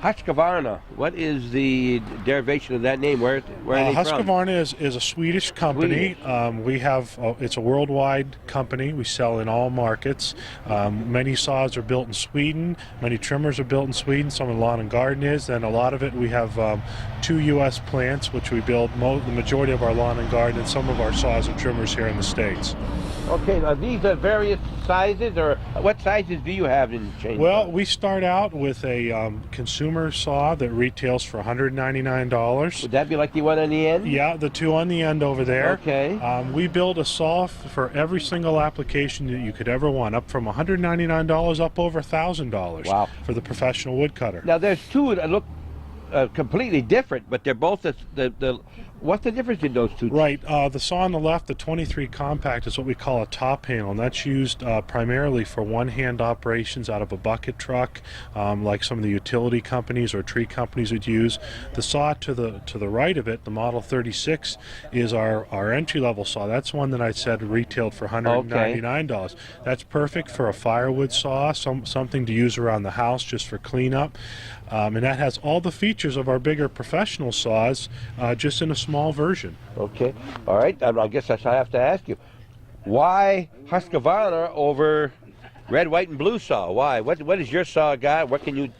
Husqvarna, what is the derivation of that name? Where are they from? Husqvarna is a Swedish company. We have it's a worldwide company. We sell in all markets. Many saws are built in Sweden. Many trimmers are built in Sweden. Some in lawn and garden is. And a lot of it, we have 2 U.S. plants, which we build the majority of our lawn and garden and some of our saws and trimmers here in the States. Okay, now these are various sizes, or what sizes do you have in chainsaws? Well, we start out with a consumer saw that retails for $199. Would that be like the one on the end? Yeah, the 2 on the end over there. Okay. We build a saw for every single application that you could ever want, up from $199 up over $1,000. Wow. For the professional woodcutter. Now there's two that look completely different, but they're both what's the difference in those two? Right. The saw on the left, the 23 Compact, is what we call a top handle, and that's used primarily for one-hand operations out of a bucket truck, like some of the utility companies or tree companies would use. The saw to the right of it, the Model 36, is our entry-level saw. That's one that I said retailed for $199. Okay. That's perfect for a firewood saw, something to use around the house just for cleanup. And that has all the features of our bigger professional saws, just in a small version. Okay. All right. I guess I have to ask you, why Husqvarna over red, white, and blue saw? Why? What is your saw got? What can you?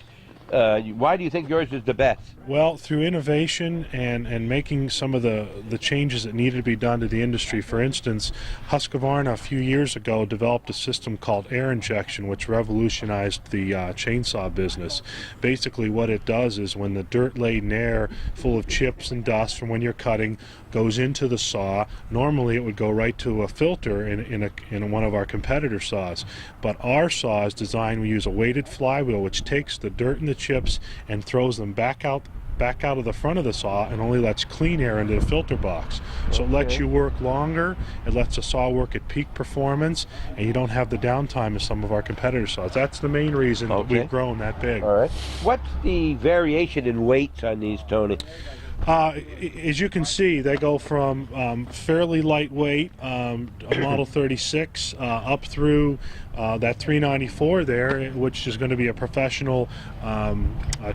Why do you think yours is the best? Well, through innovation and making some of the changes that needed to be done to the industry. For instance, Husqvarna a few years ago developed a system called air injection, which revolutionized the chainsaw business. Basically, what it does is when the dirt-laden air full of chips and dust from when you're cutting goes into the saw, normally it would go right to a filter in one of our competitor saws. But our saw is designed, we use a weighted flywheel which takes the dirt and the chips and throws them back out of the front of the saw and only lets clean air into the filter box. So it lets you work longer, it lets the saw work at peak performance, and you don't have the downtime of some of our competitor saws. That's the main reason we've grown that big. All right. What's the variation in weights on these, Tony? As you can see, they go from fairly lightweight, a Model 36, up through that 394 there, which is going to be a professional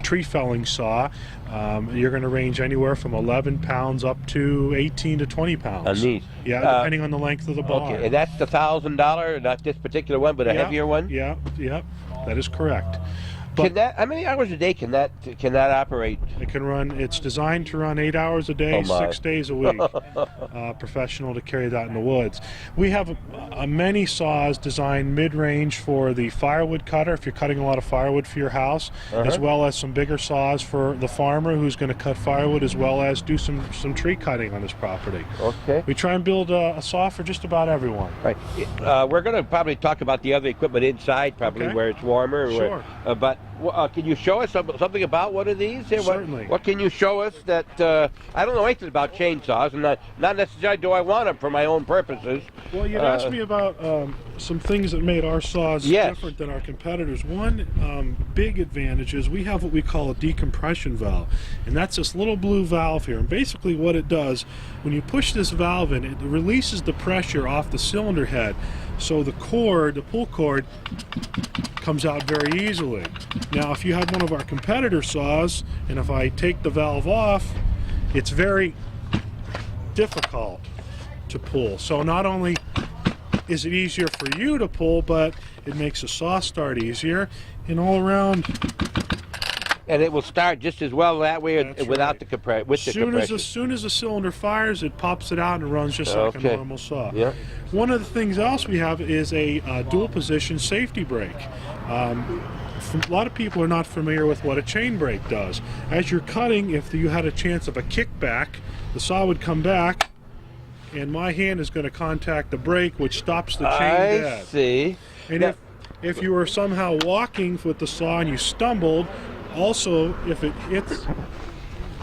tree felling saw. You're going to range anywhere from 11 pounds up to 18 to 20 pounds. On these? Yeah, depending on the length of the bar. Okay, and that's the $1,000, not this particular one, but a heavier one? Yeah, that is correct. Can that? How many hours a day can that operate? It can run. It's designed to run 8 hours a day, Oh, my. 6 days a week. Professional to carry that in the woods. We have many saws designed mid-range for the firewood cutter, if you're cutting a lot of firewood for your house, as well as some bigger saws for the farmer who's going to cut firewood, as well as do some tree cutting on his property. Okay. We try and build a saw for just about everyone. Right. We're going to probably talk about the other equipment inside, probably Okay. where it's warmer. Sure. But can you show us something about one of these? Here? Certainly. What can you show us that I don't know anything about chainsaws, and not necessarily do I want them for my own purposes. Well, you'd asked me about some things that made our saws Yes. different than our competitors. One big advantage is we have what we call a decompression valve, and that's this little blue valve here. And basically what it does, when you push this valve in, it releases the pressure off the cylinder head, so the pull cord, comes out very easily. Now, if you had one of our competitor saws, and if I take the valve off, it's very difficult to pull. So not only is it easier for you to pull, but it makes the saw start easier, and all around. And it will start just as well that way That's without right. the compression. As soon as the cylinder fires, it pops it out and runs just like a Okay. normal saw. Yeah. One of the things else we have is a dual position safety brake. A lot of people are not familiar with what a chain brake does. As you're cutting, if you had a chance of a kickback, the saw would come back, and my hand is going to contact the brake, which stops the chain I dead. see. And Now- if you were somehow walking with the saw and you stumbled, also if it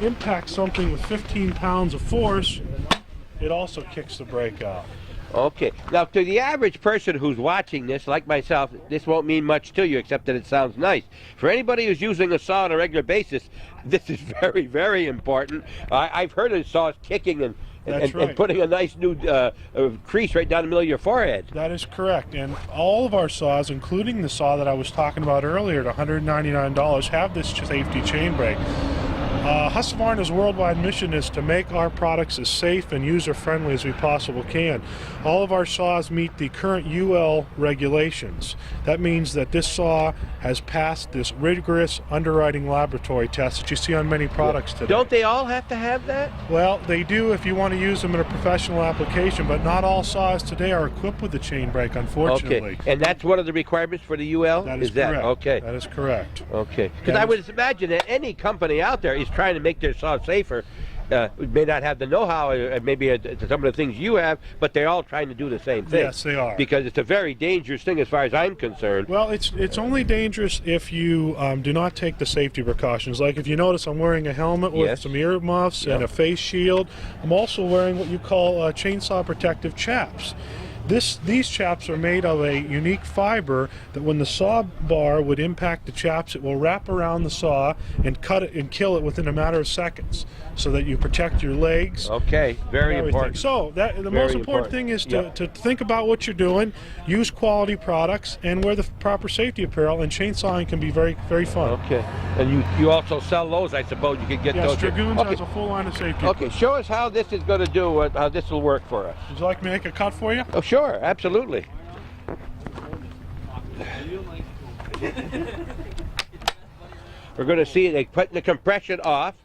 impacts something with 15 pounds of force, it also kicks the brake out. Okay. Now, to the average person who's watching this, like myself, this won't mean much to you, except that it sounds nice. For anybody who's using a saw on a regular basis, this is very, very important. I've heard of saws kicking and That's right. putting a nice new crease right down the middle of your forehead. That is correct. And all of our saws, including the saw that I was talking about earlier at $199, have this safety chain brake. Husqvarna's worldwide mission is to make our products as safe and user-friendly as we possibly can. All of our saws meet the current UL regulations. That means that this saw has passed this rigorous underwriting laboratory test that you see on many products today. Don't they all have to have that? Well, they do if you want to use them in a professional application, but not all saws today are equipped with the chain brake, unfortunately. Okay. And that's one of the requirements for the UL? That is correct. Okay. That is correct. Okay. Because That I is- would imagine that any company out there is trying to make their saw safer. May not have the know-how, maybe some of the things you have, but they're all trying to do the same thing. Yes, they are. Because it's a very dangerous thing as far as I'm concerned. Well, it's only dangerous if you do not take the safety precautions. Like if you notice, I'm wearing a helmet with Yes. some ear muffs and a face shield. I'm also wearing what you call chainsaw protective chaps. These chaps are made of a unique fiber that when the saw bar would impact the chaps, it will wrap around the saw and cut it and kill it within a matter of seconds, so that you protect your legs. Okay, very Everything. important. So the Very most important important. thing is Yeah. to think about what you're doing, use quality products, and wear the proper safety apparel. And chainsawing can be very, very fun. Okay. And you also sell those, I suppose. You could get Yes, those. Dragoons Okay. has a full line of safety. Okay, show us how this is going to do, how this will work for us. Would you like me to make a cut for you? Oh, sure, absolutely. We're going to see they putting the compression off.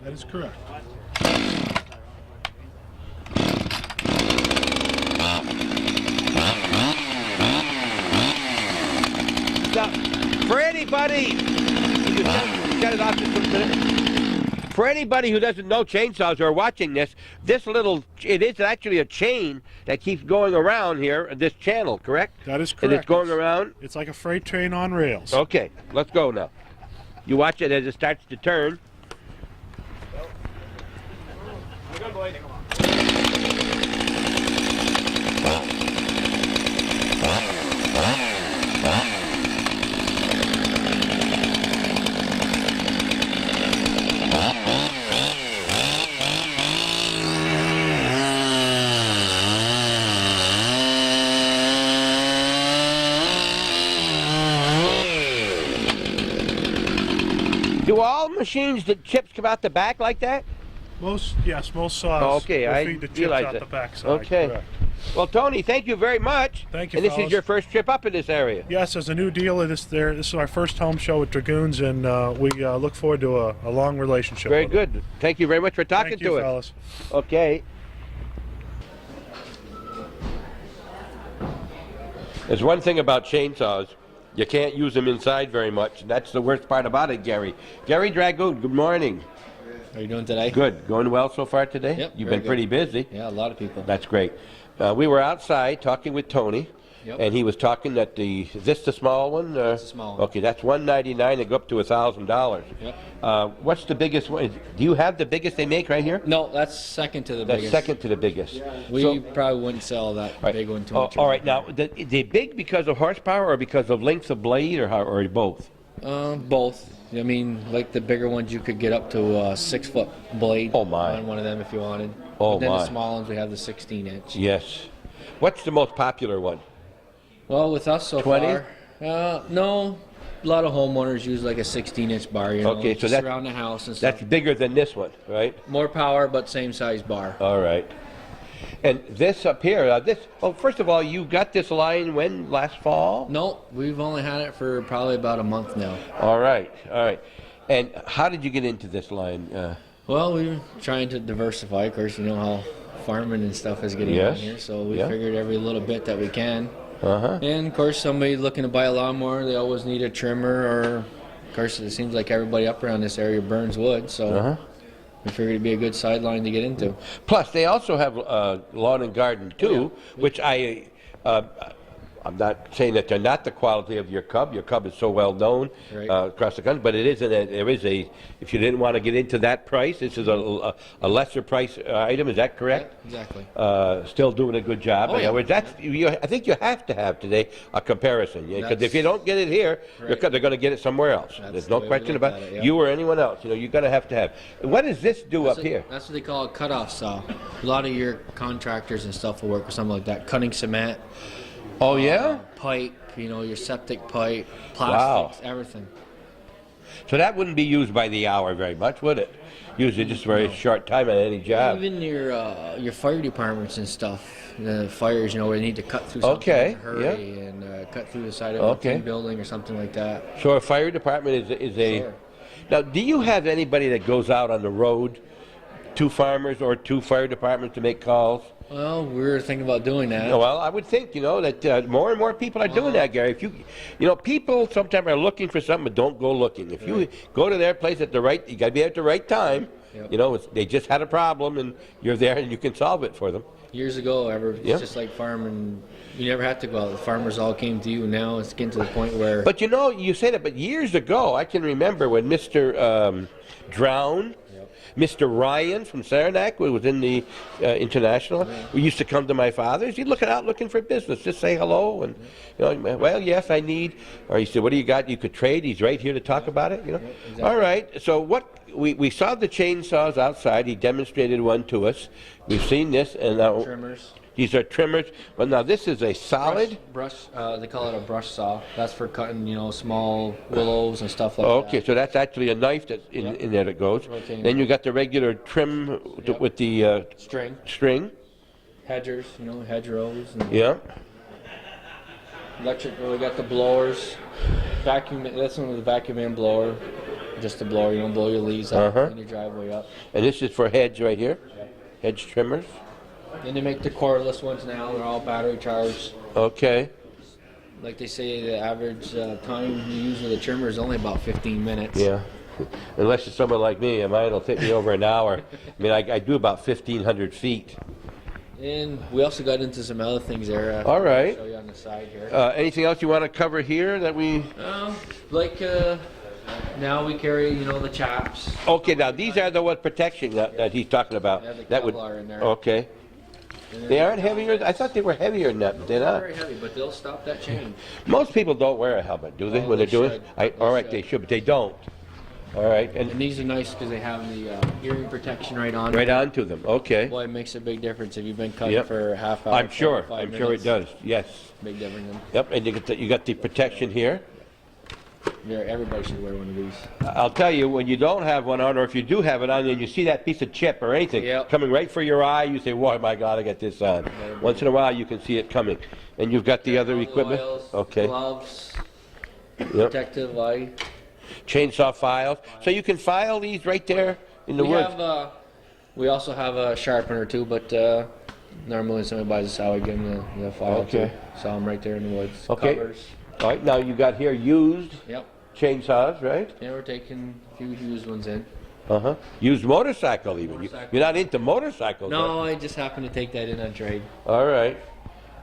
That is correct. Now, for anybody, cut it off just a minute. For anybody who doesn't know chainsaws or are watching this, it is actually a chain that keeps going around here, this channel, correct? That is And correct. it's going around? It's like a freight train on rails. Okay, let's go now. You watch it as it starts to turn. Do all machines, the chips come out the back like that? Most saws Oh, okay, will I feed the chips realize out that. the backside. Okay. Correct. Well, Tony, thank you very much. Thank you, And this is fellas. your first trip up in this area. Yes, as a new dealer, this is our first home show with Dragoons, and we look forward to a long relationship. Very with them. good. Thank you very much for talking Thank to you, us. fellas. Okay. There's one thing about chainsaws. You can't use them inside very much, and that's the worst part about it, Gary. Gary Dragoon, good morning. How are you doing today? Good. Going well so far today? Yep, You've very been pretty busy. Yeah, a lot of people. That's great. We were outside talking with Tony, Yep. and he was talking that is this the small one? That's the small one. Okay, that's $199 and go up to $1,000. Yep. What's the biggest one? Do you have the biggest they make right here? No, that's second to the That's biggest. second to the biggest. We So- probably wouldn't sell that Right. big one too Oh, much. all right, now, is they big because of horsepower or because of length of blade or both? Both. I mean, like the bigger ones, you could get up to a 6-foot blade Oh, my. on one of them if you wanted. Oh, but then my. the small ones, we have the 16-inch. Yes. What's the most popular one? Well, with us so 20? far, no. A lot of homeowners use like a 16-inch bar, you know, Okay, so just that's- around the house and That's stuff. bigger than this one, right? More power, but same size bar. All right. And this up here, well, first of all, you got this line when? Last fall? No, we've only had it for probably about a month now. All right, all right. And how did you get into this line? Well, we were trying to diversify. Of course, you know how farming and stuff is getting Yes. on here, so we Yeah. figured every little bit that we can. Uh-huh. And of course, somebody looking to buy a lawnmower, they always need a trimmer, or of course, it seems like everybody up around this area burns wood, so Uh-huh. we figured it'd be a good sideline to get into. Plus, they also have lawn and garden too, which I'm not saying that they're not the quality of your Cub. Your Cub is so well known Right. across the country, but it is there is a. If you didn't want to get into that price, this is a lesser price item. Is that correct? Yeah, exactly. Still doing a good job. Oh, In yeah. other words, I think you have to have today a comparison, because if That's- you don't get it here, Right. they're going to get it somewhere else. That's There's the no way we question look about at it, yeah. you or anyone else. You're going to have. What does this do up here? That's what they call a cutoff saw. A lot of your contractors and stuff will work with something like that, cutting cement, Oh yeah. pipe, your septic pipe, Wow. plastics, everything. So that wouldn't be used by the hour very much, would it? Usually just a very short time on any job. Even your fire departments and stuff, the fires, where they need to cut through something Okay, in a hurry and cut through the side of Okay. a tin building or something like that. So a fire department is a. Sure. Now, do you have anybody that goes out on the road, to farmers or to fire departments to make calls? Well, we were thinking about doing that. Well, I would think, that more and more people are doing that, Gary. If people sometimes are looking for something, but don't go looking. If you go to their place at you got to be at the right time. Yep. They just had a problem, and you're there, and you can solve it for them. Years ago, it's Yeah. just like farming. You never had to go out. The farmers all came to you. Now it's getting to the point where. But you say that, but years ago, I can remember when Mr. Drown, Mr. Ryan from Saranac, who was in the International, who used to come to my father's. He'd look out looking for business, just say hello, and well, yes, I need. Or he said, "What do you got? You could trade." He's right here to talk about it. exactly. All right. So we saw the chainsaws outside. He demonstrated one to us. We've seen this, and now Trimmers. these are trimmers. Well, now this is a solid. Brush. They call it a brush saw. That's for cutting, small willows and stuff like that. Okay, so that's actually a knife that's in there that goes. Rotating. Then you got the regular trim with the string. Hedgers, hedgerows. And Yeah. electric. We got the blowers. Vacuum. That's one with the vacuum and blower. Just the blower. You don't blow your leaves out Uh-huh. in your driveway up. And this is for hedge right here. Hedge trimmers. Then they make the cordless ones now. They're all battery charged. Okay. Like they say, the average time you use with a trimmer is only about 15 minutes. Yeah. Unless you're someone like me, mine will take me over an hour. I mean, I do about 1,500 feet. And we also got into some other things there. All right. I'll show you on the side here. Anything else you want to cover here that we? Now we carry, the chaps. Okay, now these are the what protection that he's talking about. Yeah, the that would. Kevlar in there. Okay. They aren't heavier. I thought they were heavier than that, but they're not. Very heavy, but they'll stop that chain. Most people don't wear a helmet, do they, Oh, when they're they doing should. it? They All right, should. they should, but they don't. All right, And and these are nice because they have the hearing protection right on. right onto them. Okay. Boy, it makes a big difference if you've been cutting Yep. for a half hour. I'm sure. 45 I'm sure it minutes. does. Yes. Big difference. Yep. And you got the protection here. Everybody should wear one of these. I'll tell you, when you don't have one on, or if you do have it on, and you see that piece of chip or anything Yep. coming right for your eye, you say, "Whoa, my God, I got this on." Once in a while, you can see it coming, and you've got the other All equipment. oils, Okay. gloves, Yep. protective eye. Chainsaw files, so you can file these right there in the We woods. have we also have a sharpener too, but normally when somebody buys a sow, we give them the file Okay. too. Saw them right there in the woods. Okay. Covers. All right, now you got here used Yep. chainsaws, right? Yeah, we're taking a few used ones in. Uh-huh. Used motorcycle even. Motorcycle. You're not into motorcycles. No, I just happened to take that in on trade. All right.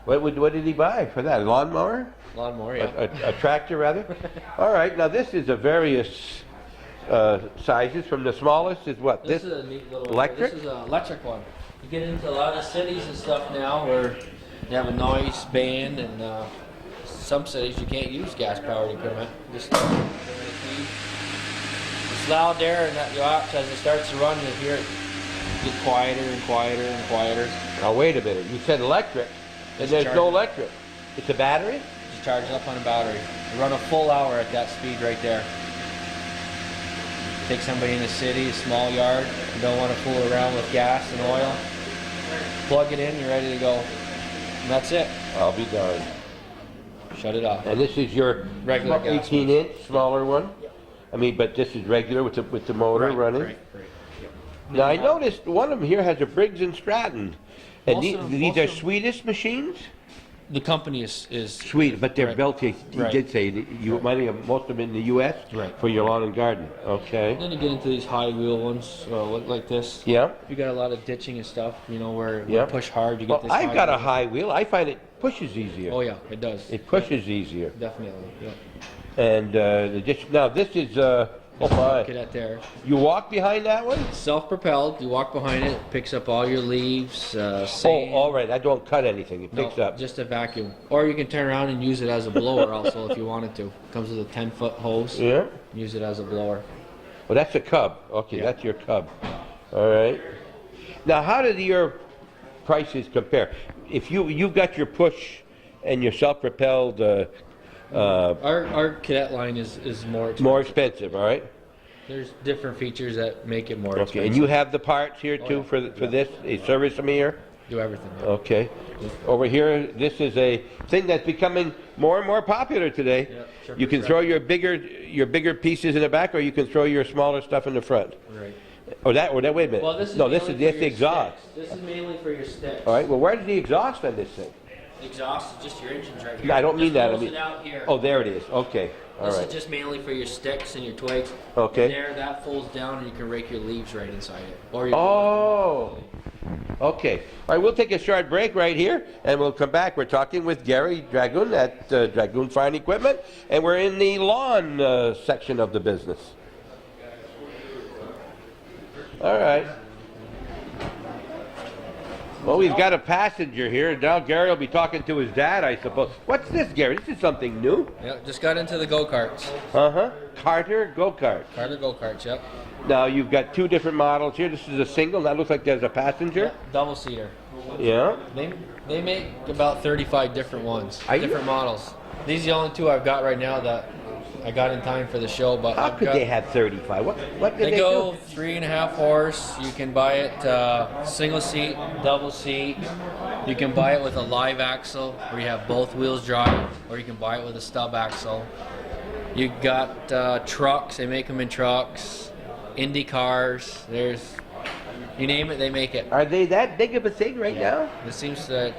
What did he buy for that? A lawnmower? Lawnmower, yeah. A tractor, rather? All right. Now, this is a various sizes. From the smallest is what? This is a neat little electric? This is an electric one. You get into a lot of cities and stuff now where you have a noise ban, and some cities you can't use gas-powered equipment. Just it's loud there, and you watch as it starts to run, you hear it get quieter and quieter and quieter. Now, wait a minute. You said electric, and It's there's no charging. electric. It's a battery? Just charges up on a battery. You run a full hour at that speed right there. Take somebody in the city, a small yard, you don't want to fool around with gas and oil. Plug it in, you're ready to go. And that's it. I'll be darned. Shut it off. And this is your Regular gas 18-inch, smaller one? I mean, but this is regular with the motor running? Right. Yep. Now, I noticed one of them here has a Briggs & Stratton. And Most of them- these most are of them- Swedish machines? The company is Sweden, but they're Right. built, you Right. did say, you might have most of them in the U.S.? Right. For your lawn and garden, okay. Then you get into these high wheel ones, like this. Yeah. If you got a lot of ditching and stuff, where Yeah. you push hard, you get Well, this. I've got a wheel. high wheel. I find it pushes easier. Oh yeah, it does. It pushes easier. Definitely. Yeah. And now this is, oh my. Get at there. You walk behind that one? Self-propelled. You walk behind it, picks up all your leaves, Oh, sand. all right. I don't cut anything. It No, picks up. just a vacuum. Or you can turn around and use it as a blower also if you wanted to. Comes with a 10-foot hose. Yeah. Use it as a blower. Well, that's a cub. Okay, Yeah. that's your cub. All right. Now, how do your prices compare? If you've got your push and your self-propelled, Our cadet line is more expensive. more expensive, all right? There's different features that make it more expensive. Okay, and you have the parts here too for this. They service them here. Do everything. Yeah. Okay. Over here, this is a thing that's becoming more and more popular today. Yeah, sure, You can sure. throw your bigger pieces in the back, or you can throw your smaller stuff in the front. Right. Or that. Wait a minute. Well, this is No, this mainly is for that's your the exhaust. sticks. This is mainly for your sticks. All right. Well, where's the exhaust on this thing? Exhaust is just your engines right here. I don't mean Just that. I close mean. it out here. Oh, there it is. Okay. All This right. is just mainly for your sticks and your twigs. Okay. And there, that folds down, and you can rake your leaves right inside it. Or you Oh. Okay. All right, we'll take a short break right here, and we'll come back. We're talking with Gary Dragoon at Dragoon Farm Equipment, and we're in the lawn section of the business. All right. Well, we've got a passenger here. Now Gary will be talking to his dad, I suppose. What's this, Gary? This is something new. Yeah, just got into the go-karts. Uh-huh. Carter go-kart. Carter go-karts, yep. Now, you've got two different models here. This is a single. That looks like there's a passenger. Double-seater. Yeah. They make about 35 different ones, Are you- different models. These are the only two I've got right now that I got in time for the show. But How I've could got, they have 35? What did They they go do? 3.5 horse. You can buy it single seat, double seat. You can buy it with a live axle, where you have both wheels drive, or you can buy it with a stub axle. You got trucks. They make them in trucks. Indy cars. There's, you name it, they make it. Are they that big of a thing right now? It seems that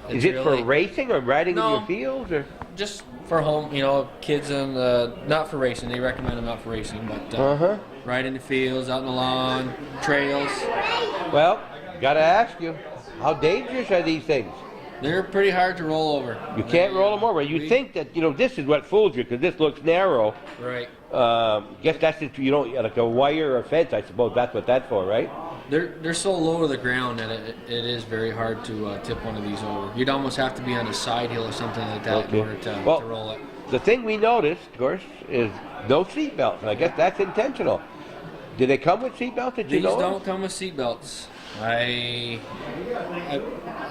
Is it's it for really- racing or riding No. in your fields? Or? just for home, kids and not for racing. They recommend them not for racing, but Uh-huh. ride in the fields, out in the lawn, trails. Well, gotta ask you, how dangerous are these things? They're pretty hard to roll over. You can't roll them over. You think that, this is what fools you, because this looks narrow. Right. Guess that's if you don't, like a wire or fence, I suppose that's what that's for, right? They're so low to the ground that it is very hard to tip one of these over. You'd almost have to be on a side hill or something like that Okay. in order to Well, roll it. The thing we noticed, of course, is no seat belts. I guess that's intentional. Do they come with seat belts? Did you These know? don't come with seat belts.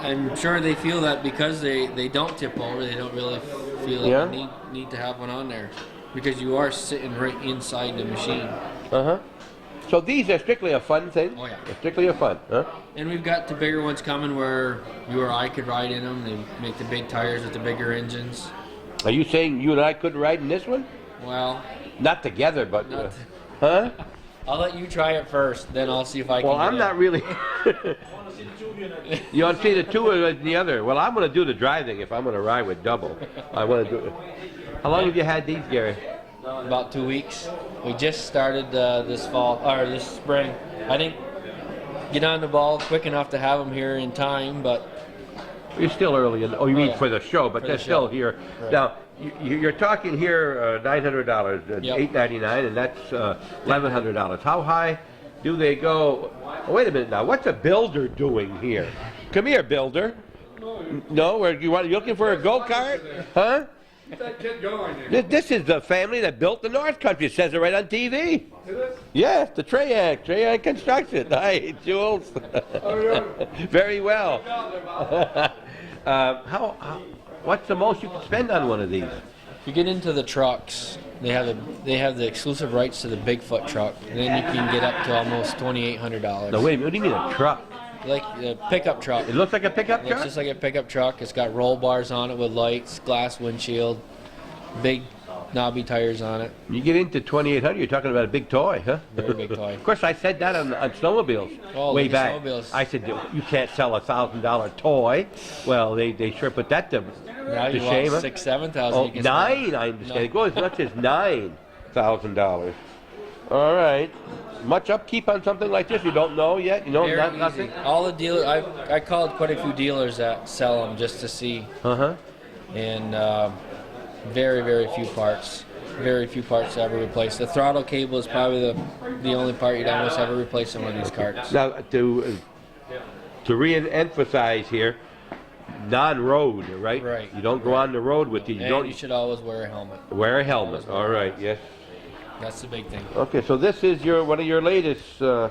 I'm sure they feel that because they don't tip over, they don't really feel like Yeah. they need to have one on there. because you are sitting right inside the machine. Uh-huh. So these are strictly a fun thing? Oh, yeah. They're strictly a fun, huh? And we've got the bigger ones coming where you or I could ride in them. They make the big tires with the bigger engines. Are you saying you and I couldn't ride in this one? Well, Not together, but... Not- huh? I'll let you try it first, then I'll see if I can. Well, get I'm in. not really... You want to see the two or the other? Well, I'm going to do the driving if I'm going to ride with double. I want to do it. How long have you had these, Gary? About 2 weeks. We just started this fall or this spring. I didn't get on the ball quick enough to have them here in time, but You're still early in... Oh, you mean yeah. for the show, but For they're the still show. here. Right. Now, you're talking here $900, Yep. $899, and that's $1,100. How high do they go? Oh, wait a minute now. What's a builder doing here? Come here, builder. No, you looking for a go-kart? Huh? This is the family that built the North Country. It says it right on TV. Yes, the Trayak Construction. Hi, Jules. Very well. What's the most you can spend on one of these? if you get into the trucks, they have the exclusive rights to the Bigfoot truck, and then you can get up to almost $2,800. No, wait a minute. What do you mean a truck? Like the pickup truck. It looks like a pickup Looks truck? just like a pickup truck. It's got roll bars on it with lights, glass windshield, big knobby tires on it. You get into 2,800, you're talking about a big toy, huh? Very big toy. Of course, I said that on snowmobiles Oh, way look at back. snowmobiles. I said, you can't sell a $1,000 toy. Well, they sure put that to Now you shame, huh? want $6,000, $7,000. Oh, you can nine, I understand. It goes as much as $9,000. All right. Much upkeep on something like this? You don't know yet? You know, Very not easy. nothing? All the dealers, I called quite a few dealers that sell them just to see, Uh-huh. and very, very few parts. Very few parts to ever replace. The throttle cable is probably the only part you'd almost ever replace on one of these carts. Now, to re-emphasize here, non-road, right? Right. You don't go on the road with these. You And don't you should always wear a helmet. wear a helmet. All right, yes. That's the big thing. Okay, so this is one of your latest. Another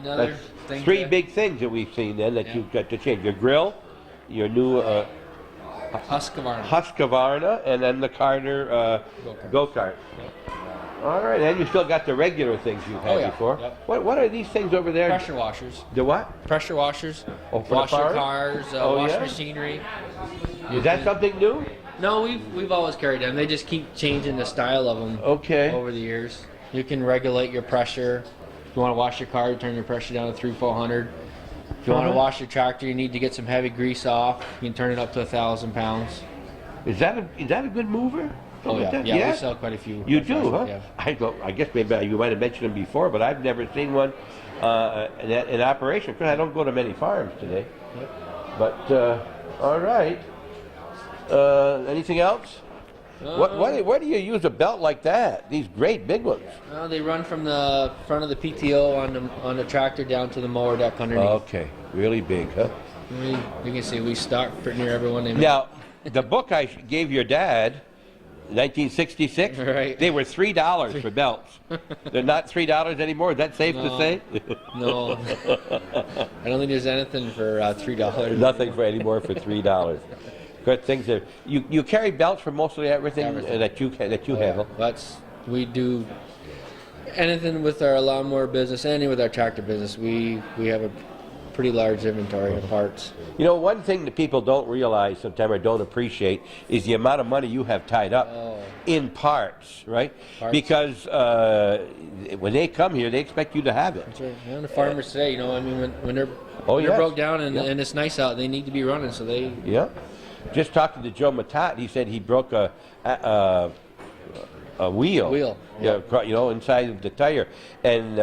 That's thing. three big things that we've seen then that Yeah. you've got to change: your grill, your new Husqvarna. Husqvarna, and then the Carter go-kart. All right, and you still got the regular things you've had Oh, yeah. before. Yep. What are these things over there? Pressure washers. The what? Pressure washers. Oh, for the wash your farm? cars. Oh, wash yeah? machinery. Is that something new? No, we've always carried them. They just keep changing the style of them Okay. over the years. You can regulate your pressure. If you want to wash your car, you turn your pressure down to 300-400. If you want to wash your tractor, you need to get some heavy grease off. You can turn it up to 1,000 pounds. Is that a good mover? Oh Something yeah, like that? yeah. We sell quite a few. You do, huh? Yeah. I guess maybe you might have mentioned them before, but I've never seen one in operation. Because I don't go to many farms today. Yep. But all right. Anything else? Why do you use a belt like that? These great big ones. Well, they run from the front of the PTO on the tractor down to the mower deck underneath. Okay, really big, huh? You can see we stock pretty near everyone they make. Now, the book I gave your dad, 1966, Right. they were $3 for belts. They're not $3 anymore. Is that safe to No. say? No, I don't think there's anything for $3. Nothing for anymore for $3. Good things that you carry belts for mostly everything, Everything. that you handle. We do anything with our lawnmower business, anything with our tractor business. We have a pretty large inventory of parts. You know, one thing that people don't realize sometimes or don't appreciate is the amount of money you have tied up in parts, right? Parts. Because when they come here, they expect you to have it. That's right. And the farmers today, when they're Oh, they're yes. broke down and, Yeah. and it's nice out, they need to be running. So they Yeah. Just talking to Joe Matat, he said he broke a wheel. Wheel. Yeah, inside of the tire, and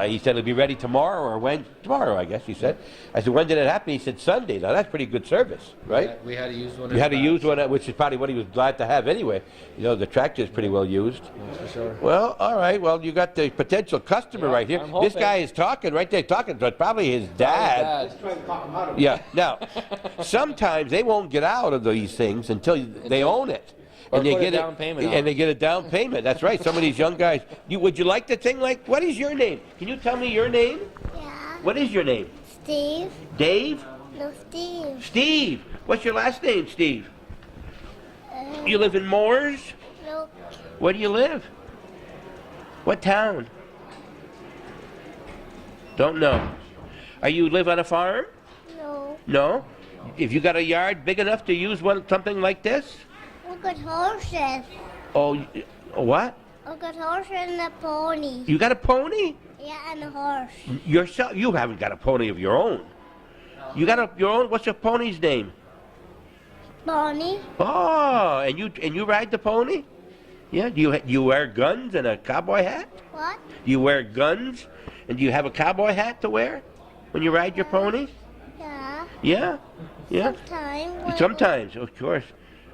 he said it'll be ready tomorrow or when? Tomorrow, I guess. He said. I said, when did it happen? He said Sunday. Now that's pretty good service, right? we had to use one. You had to use one, which is probably what he was glad to have anyway. The tractor is pretty well used. For sure. Well, all right. Well, you got the potential customer Yeah, right here. I'm This hoping. guy is talking right there, talking. So it's probably his dad. Yeah. Now, sometimes they won't get out of these things until they own it. Or they put a get down payment on and it. they get a down payment. That's right. Some of these young guys. Would you like the thing? Like, what is your name? Can you tell me your name? Yeah. What is your name? Steve. Dave? No, Steve. Steve. What's your last name, Steve? You live in Moores? No, Where do you live? What town? Don't know. Are you live on a farm? No. No? If you got a yard big enough to use something like this? We got horses. Oh, what? We got horses and a pony. You got a pony? Yeah, and a horse. Yourself? You haven't got a pony of your own. You got your own? What's your pony's name? Pony. Oh, and you ride the pony? Yeah. Do you wear guns and a cowboy hat? What? Do you wear guns, and do you have a cowboy hat to wear when you ride your pony? Yeah. Yeah. Yeah. Sometimes, of course.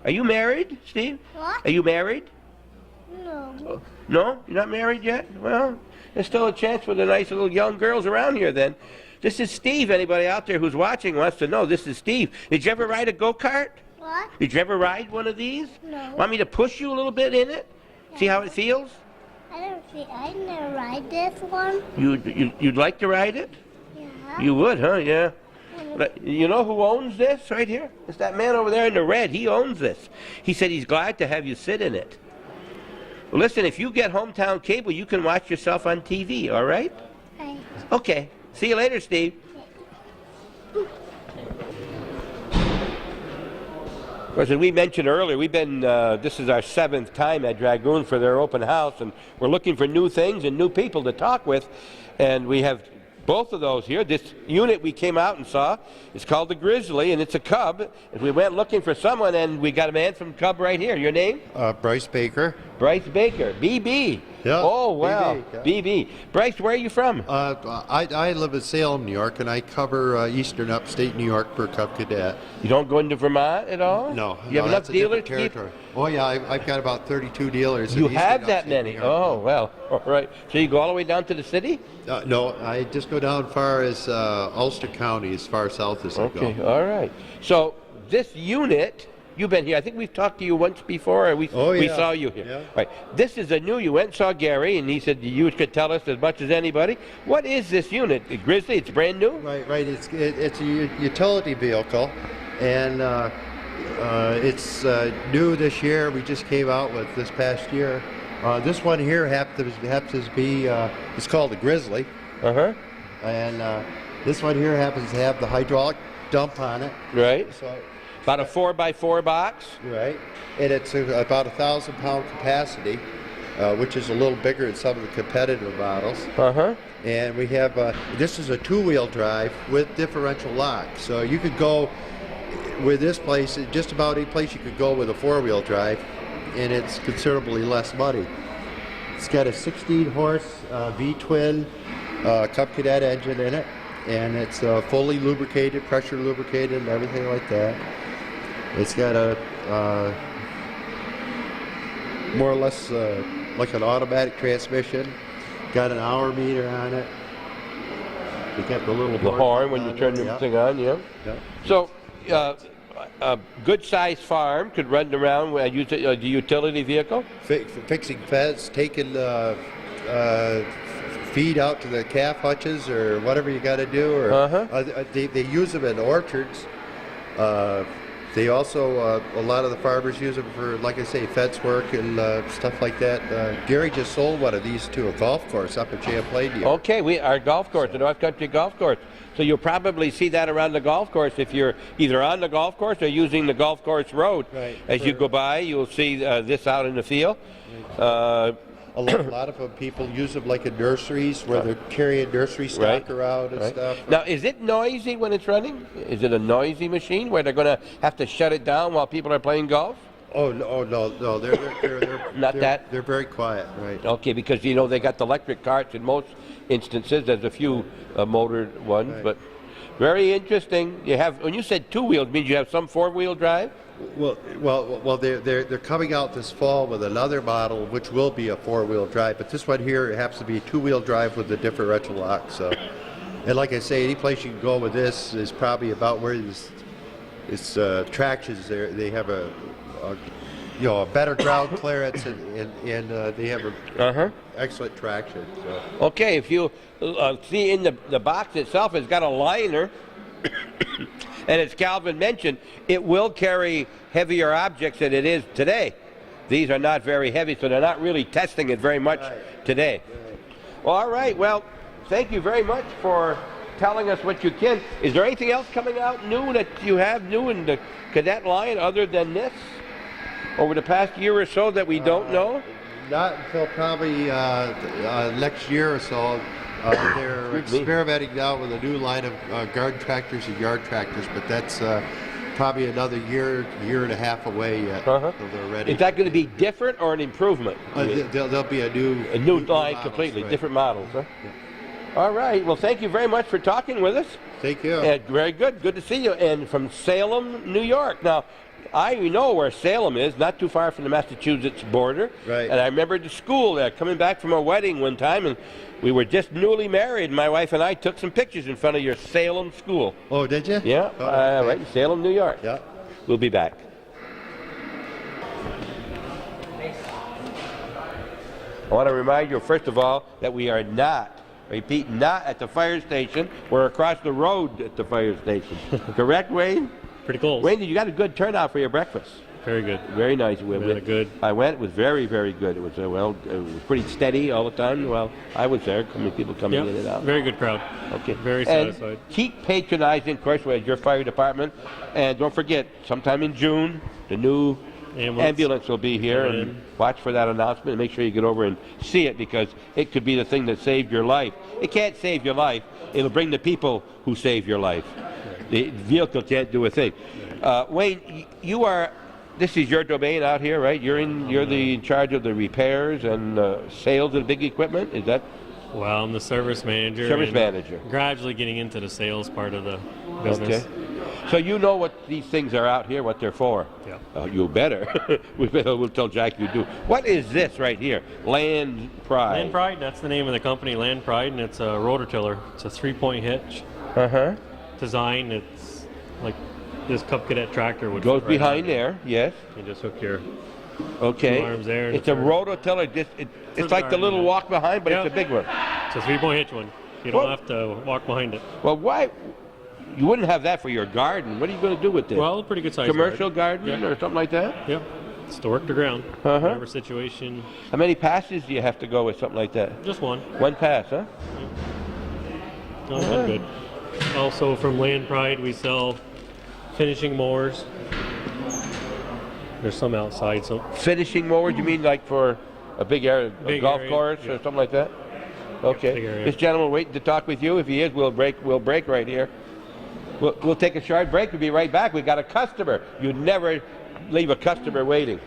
Are you married, Steve? What? Are you married? No. No? You're not married yet? Well, there's still a chance for the nice little young girls around here then. This is Steve. Anybody out there who's watching wants to know, this is Steve. Did you ever ride a go-kart? What? Did you ever ride one of these? No. Want me to push you a little bit in it? See how it feels? I never ride this one. You'd like to ride it? Yeah. You would, huh? Yeah. But you know who owns this right here? It's that man over there in the red. He owns this. He said he's glad to have you sit in it. Well, listen, if you get hometown cable, you can watch yourself on TV, all right? Right. Okay. See you later, Steve. Of course, as we mentioned earlier, we've been, this is our 7th time at Dragoon for their open house, and we're looking for new things and new people to talk with, and we have both of those here. This unit we came out and saw is called the Grizzly, and it's a cub. And we went looking for someone, and we got a man from Cub right here. Your name? Bryce Baker. Bryce Baker. BB. Yeah. Oh, wow. BB, yeah. BB. Bryce, where are you from? I live in Salem, New York, and I cover eastern upstate New York for Cub Cadet. You don't go into Vermont at all? No. You have enough that's a different dealers? territory. Oh, yeah, I've got about 32 dealers. You in have eastern that upstate many? New York. Oh, well. All right. So you go all the way down to the city? No, I just go down far as Ulster County, as far south as I go. Okay, all right. So this unit, you've been here. I think we've talked to you once before, and we saw you here. Yeah. All right. This is a new. You went and saw Gary, and he said you could tell us as much as anybody. What is this unit? A Grizzly? It's brand new? Right. It's a utility vehicle, and it's new this year. We just came out with this past year. This one here happens to be, it's called a Grizzly. Uh-huh. And this one here happens to have the hydraulic dump on it. Right. So, About a 4x4 box? right. And it's about 1,000-pound capacity, which is a little bigger than some of the competitive models. Uh-huh. And we have, this is a two-wheel drive with differential lock. So you could go with this place, just about any place you could go with a four-wheel drive, and it's considerably less money. It's got a 16-horse V-twin Cub Cadet engine in it, and it's fully lubricated, pressure lubricated, and everything like that. It's got a more or less like an automatic transmission. Got an hour meter on it. You got the little horn when you turn the thing on, yeah. Yeah. So, a good-sized farm could run around with the utility vehicle? Fixing fence, taking feed out to the calf hutches or whatever you got to do. Or they use them in orchards. They also, a lot of the farmers use them for, like I say, fence work and stuff like that. Gary just sold one of these to a golf course up in Champlain. Okay, our golf course, the North Country Golf Course. So you'll probably see that around the golf course if you're either on the golf course or using the golf course road. Right. As you go by, you'll see this out in the field. A lot of people use them like in nurseries where they're carrying nursery stock around and stuff. Now, is it noisy when it's running? Is it a noisy machine where they're going to have to shut it down while people are playing golf? Oh no! They're Not that? They're very quiet, right? Okay, because they got the electric carts in most instances. There's a few motored ones, Right. but very interesting. You have, when you said two wheels, means you have some four-wheel drive? Well, they're coming out this fall with another model, which will be a four-wheel drive. But this one here, it happens to be a two-wheel drive with a differential lock. So, and like I say, any place you can go with this is probably about where it's tractions. They have a better ground clearance and they have a excellent traction. So. Okay, if you see in the box itself, it's got a liner. And as Calvin mentioned, it will carry heavier objects than it is today. these are not very heavy, so they're not really testing it very much today. Well, all right. Well, thank you very much for telling us what you can. Is there anything else coming out new that you have new in the cadet line other than this over the past year or so that we don't know? Not until probably next year or so. They're experimenting now with a new line of garden tractors and yard tractors, but that's probably another year and a half away yet until they're ready. Is that going to be different or an improvement? There'll be a new line models, completely, right. different models, huh? Yeah. All right. Well, thank you very much for talking with us. Thank you. And very good. Good to see you. And from Salem, New York. Now, I know where Salem is, not too far from the Massachusetts border. Right. And I remember the school there, coming back from a wedding one time, and we were just newly married. My wife and I took some pictures in front of your Salem school. Oh, did you? Yeah, Oh, okay. right in Salem, New York. Yeah. We'll be back. I want to remind you, first of all, that we are not, repeat, not at the fire station. We're across the road at the fire station. Correct, Wayne? Pretty close. Wayne, you got a good turnout for your breakfast. Very good. Very nice. We had a good. I went. It was very, very good. It was it was pretty steady all the time. Well, I was there. People coming in and out. Very good crowd. Okay. Very And satisfied. keep patronizing, of course, with your fire department. And don't forget, sometime in June, the new ambulance will be here. Coming And in. watch for that announcement. And make sure you get over and see it, because it could be the thing that saved your life. It can't save your life. It'll bring the people who save your life. The vehicle can't do a thing. Wayne, you are. This is your domain out here, right? You're in charge of the repairs and sales of big equipment. Is that? Well, I'm the service manager. Service and manager. Gradually getting into the sales part of the business. Okay. So you know what these things are out here, what they're for. Yeah. You better. We'll tell Jack you do. What is this right here? Land Pride. Land Pride, that's the name of the company, Land Pride, and it's a rototiller. It's a 3-point hitch design. It's like this Cub Cadet tractor would Goes fit right behind on. there, yes. You just hook your Okay. 2 arms there. and It's a rototiller. It's like the little walk behind, but it's a big one. It's a 3-point hitch one. You don't have to walk behind it. Well, why? You wouldn't have that for your garden. What are you going to do with this? Well, pretty good size. Commercial garden or something like that? Yep. It's to work the ground. Whatever situation. How many passes do you have to go with something like that? Just one. One pass, huh? No, I'm good. Also from Land Pride, we sell finishing mowers. There's some outside, so Finishing mowers, you mean like for a big area, a Big golf area, course or something like that? big Okay. area. This gentleman waiting to talk with you. If he is, we'll break right here. We'll take a short break. We'll be right back. We got a customer. You never leave a customer waiting.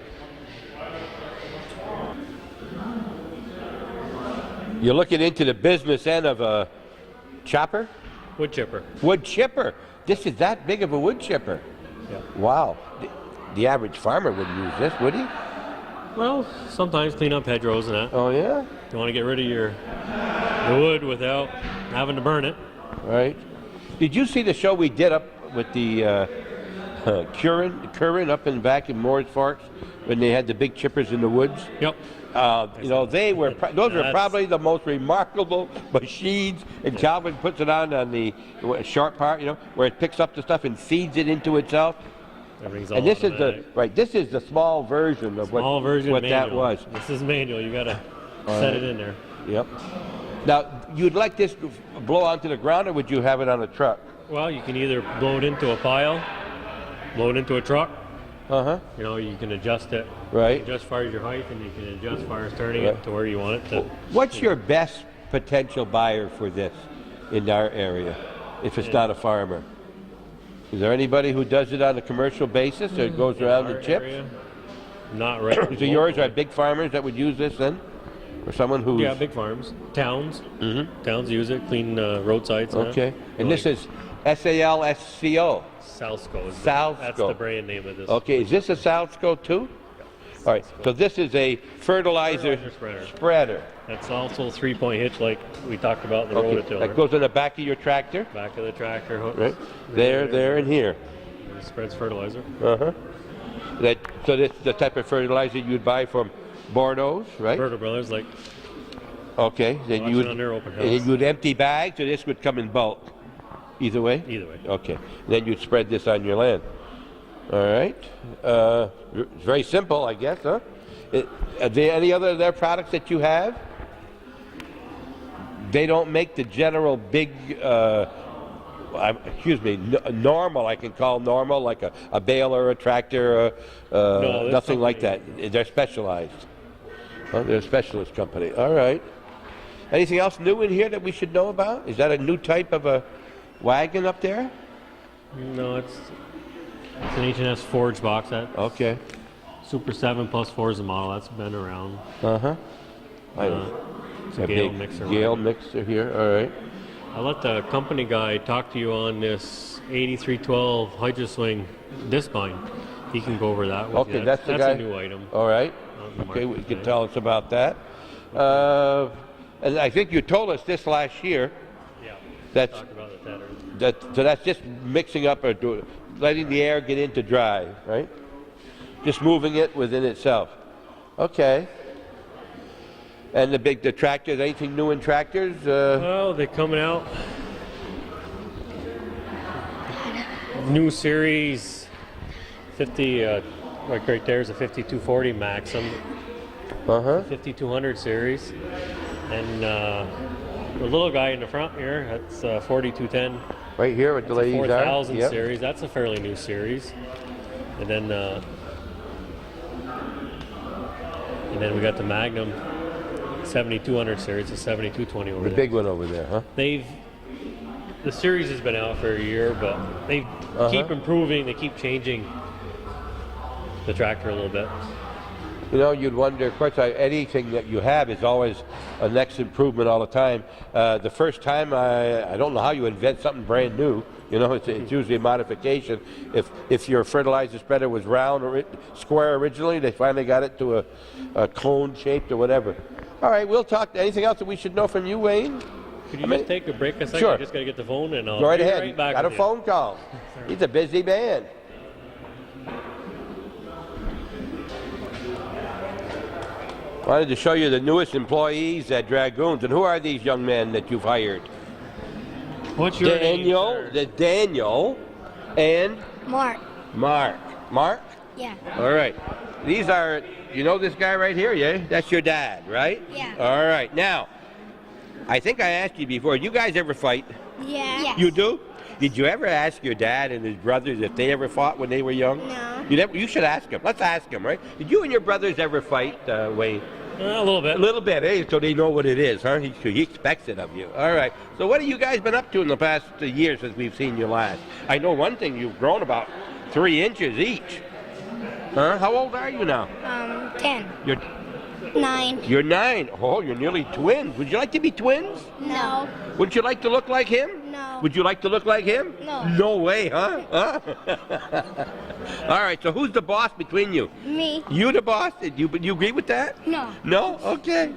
You're looking into the business end of a chopper? wood chipper. Wood chipper. This is that big of a wood chipper. Yeah. Wow. The average farmer would use this, would he? Well, sometimes clean up hedgerows and that. Oh, yeah? You want to get rid of the wood without having to burn it. Right. Did you see the show we did up with the Curran up in back in Moore's Forks when they had the big chippers in the woods? Yep. You know, those are probably the most remarkable machines, and Calvin puts it on the short part, you know, where it picks up the stuff and feeds it into itself. Everything's all And this is automatic. this is the small version of Small what version that manual. was. This is manual. You gotta set it in there. Yep. Now, you'd like this to blow onto the ground, or would you have it on a truck? Well, you can either blow it into a pile, blow it into a truck. Uh-huh. You know, you can adjust it. Right. Adjust far as your height, and you can adjust far as turning Right. it to where you want it to. What's your best potential buyer for this in our area, if it's not a farmer? Is there anybody who does it on a commercial basis, or goes around Our and chips? area, not right. So yours are big farmers that would use this then? Or someone who's... Yeah, big farms, towns. Mm-hmm. Towns use it, clean roadsides. And Okay. that. And Like this is SALSCO. Salsco. Salsco. That's the brand name of this. Okay, is this a Salsco too? All right, so this is a fertilizer Fertilizer spreader. That's also a 3-point hitch, like we talked about in the Okay, rototiller. that goes on the back of your tractor, Back of the tractor hooks. right? There, and here. It spreads fertilizer. Uh-huh. So this is the type of fertilizer you'd buy from Bordeaux, right? Berta Brothers, like Okay, then watch you it would, on their open and house. you would empty bags, or this would come in bulk? Either way? Either way. Okay, then you'd spread this on your land. All right. It's very simple, I guess, huh? Are there any other of their products that you have? They don't make the general big, normal, I can call normal, like a baler, a tractor, No, nothing like that. They're specialized. Oh, they're a specialist company. All right. Anything else new in here that we should know about? Is that a new type of a wagon up there? No, it's an H&S forge box. That Okay. Super 7 plus 4 is the model. That's been around. Uh-huh. It's a Gale mixer. Gale mixer here. All right. I'll let the company guy talk to you on this 8312 Hydro Swing disc bind. He can go over that with Okay, you. that's the That's guy. a new item. All right. on the Okay, market you can today. tell us about that. And I think you told us this last year. Yeah, That's talked about it that earlier. so that's just mixing up or letting the air get into dry, right? Just moving it within itself. Okay. And the tractors, anything new in tractors? Well, they're coming out. New series 50, like right there's a 5240 Maxim, Uh-huh. 5200 series. And the little guy in the front here, that's 4210. Right here with the It's a ladies are. 4000 Yep. series. That's a fairly new series. And then we got the Magnum 7200 series, the 7220 over The there. big one over there, huh? The series has been out for a year, but they keep improving. They keep changing the tractor a little bit. You know, you'd wonder, of course, anything that you have is always a next improvement all the time. The first time, I don't know how you invent something brand new. You know, it's usually a modification. If your fertilizer spreader was round or square originally, they finally got it to a cone shaped or whatever. All right, we'll talk. Anything else that we should know from you, Wayne? Could you just take a break a second? Sure. I just got to get the phone and I'll Go right be ahead. right back Got a with you. phone call. He's a busy man. Wanted to show you the newest employees at Dragoons. And who are these young men that you've hired? What's your Daniel, name, sir? the Daniel, and Mark. Mark. Mark? Yeah. All right. These are, you know this guy right here, yeah? That's your dad, right? Yeah. All right. Now, I think I asked you before, you guys ever fight? Yeah. Yes. You do? Did you ever ask your dad and his brothers if they ever fought when they were young? No. You should ask them. Let's ask them, right? Did you and your brothers ever fight, Wayne? A little bit. A little bit, eh? So they know what it is, huh? He expects it of you. All right. So what have you guys been up to in the past year since we've seen you last? I know one thing, you've grown about 3 inches each. Huh? How old are you now? 10. You're 9. 9. Oh, you're nearly twins. Would you like to be twins? No. Would you like to look like him? No. Would you like to look like him? No. No way, huh? All right, so who's the boss between you? Me. You the boss? You agree with that? No. No? Okay.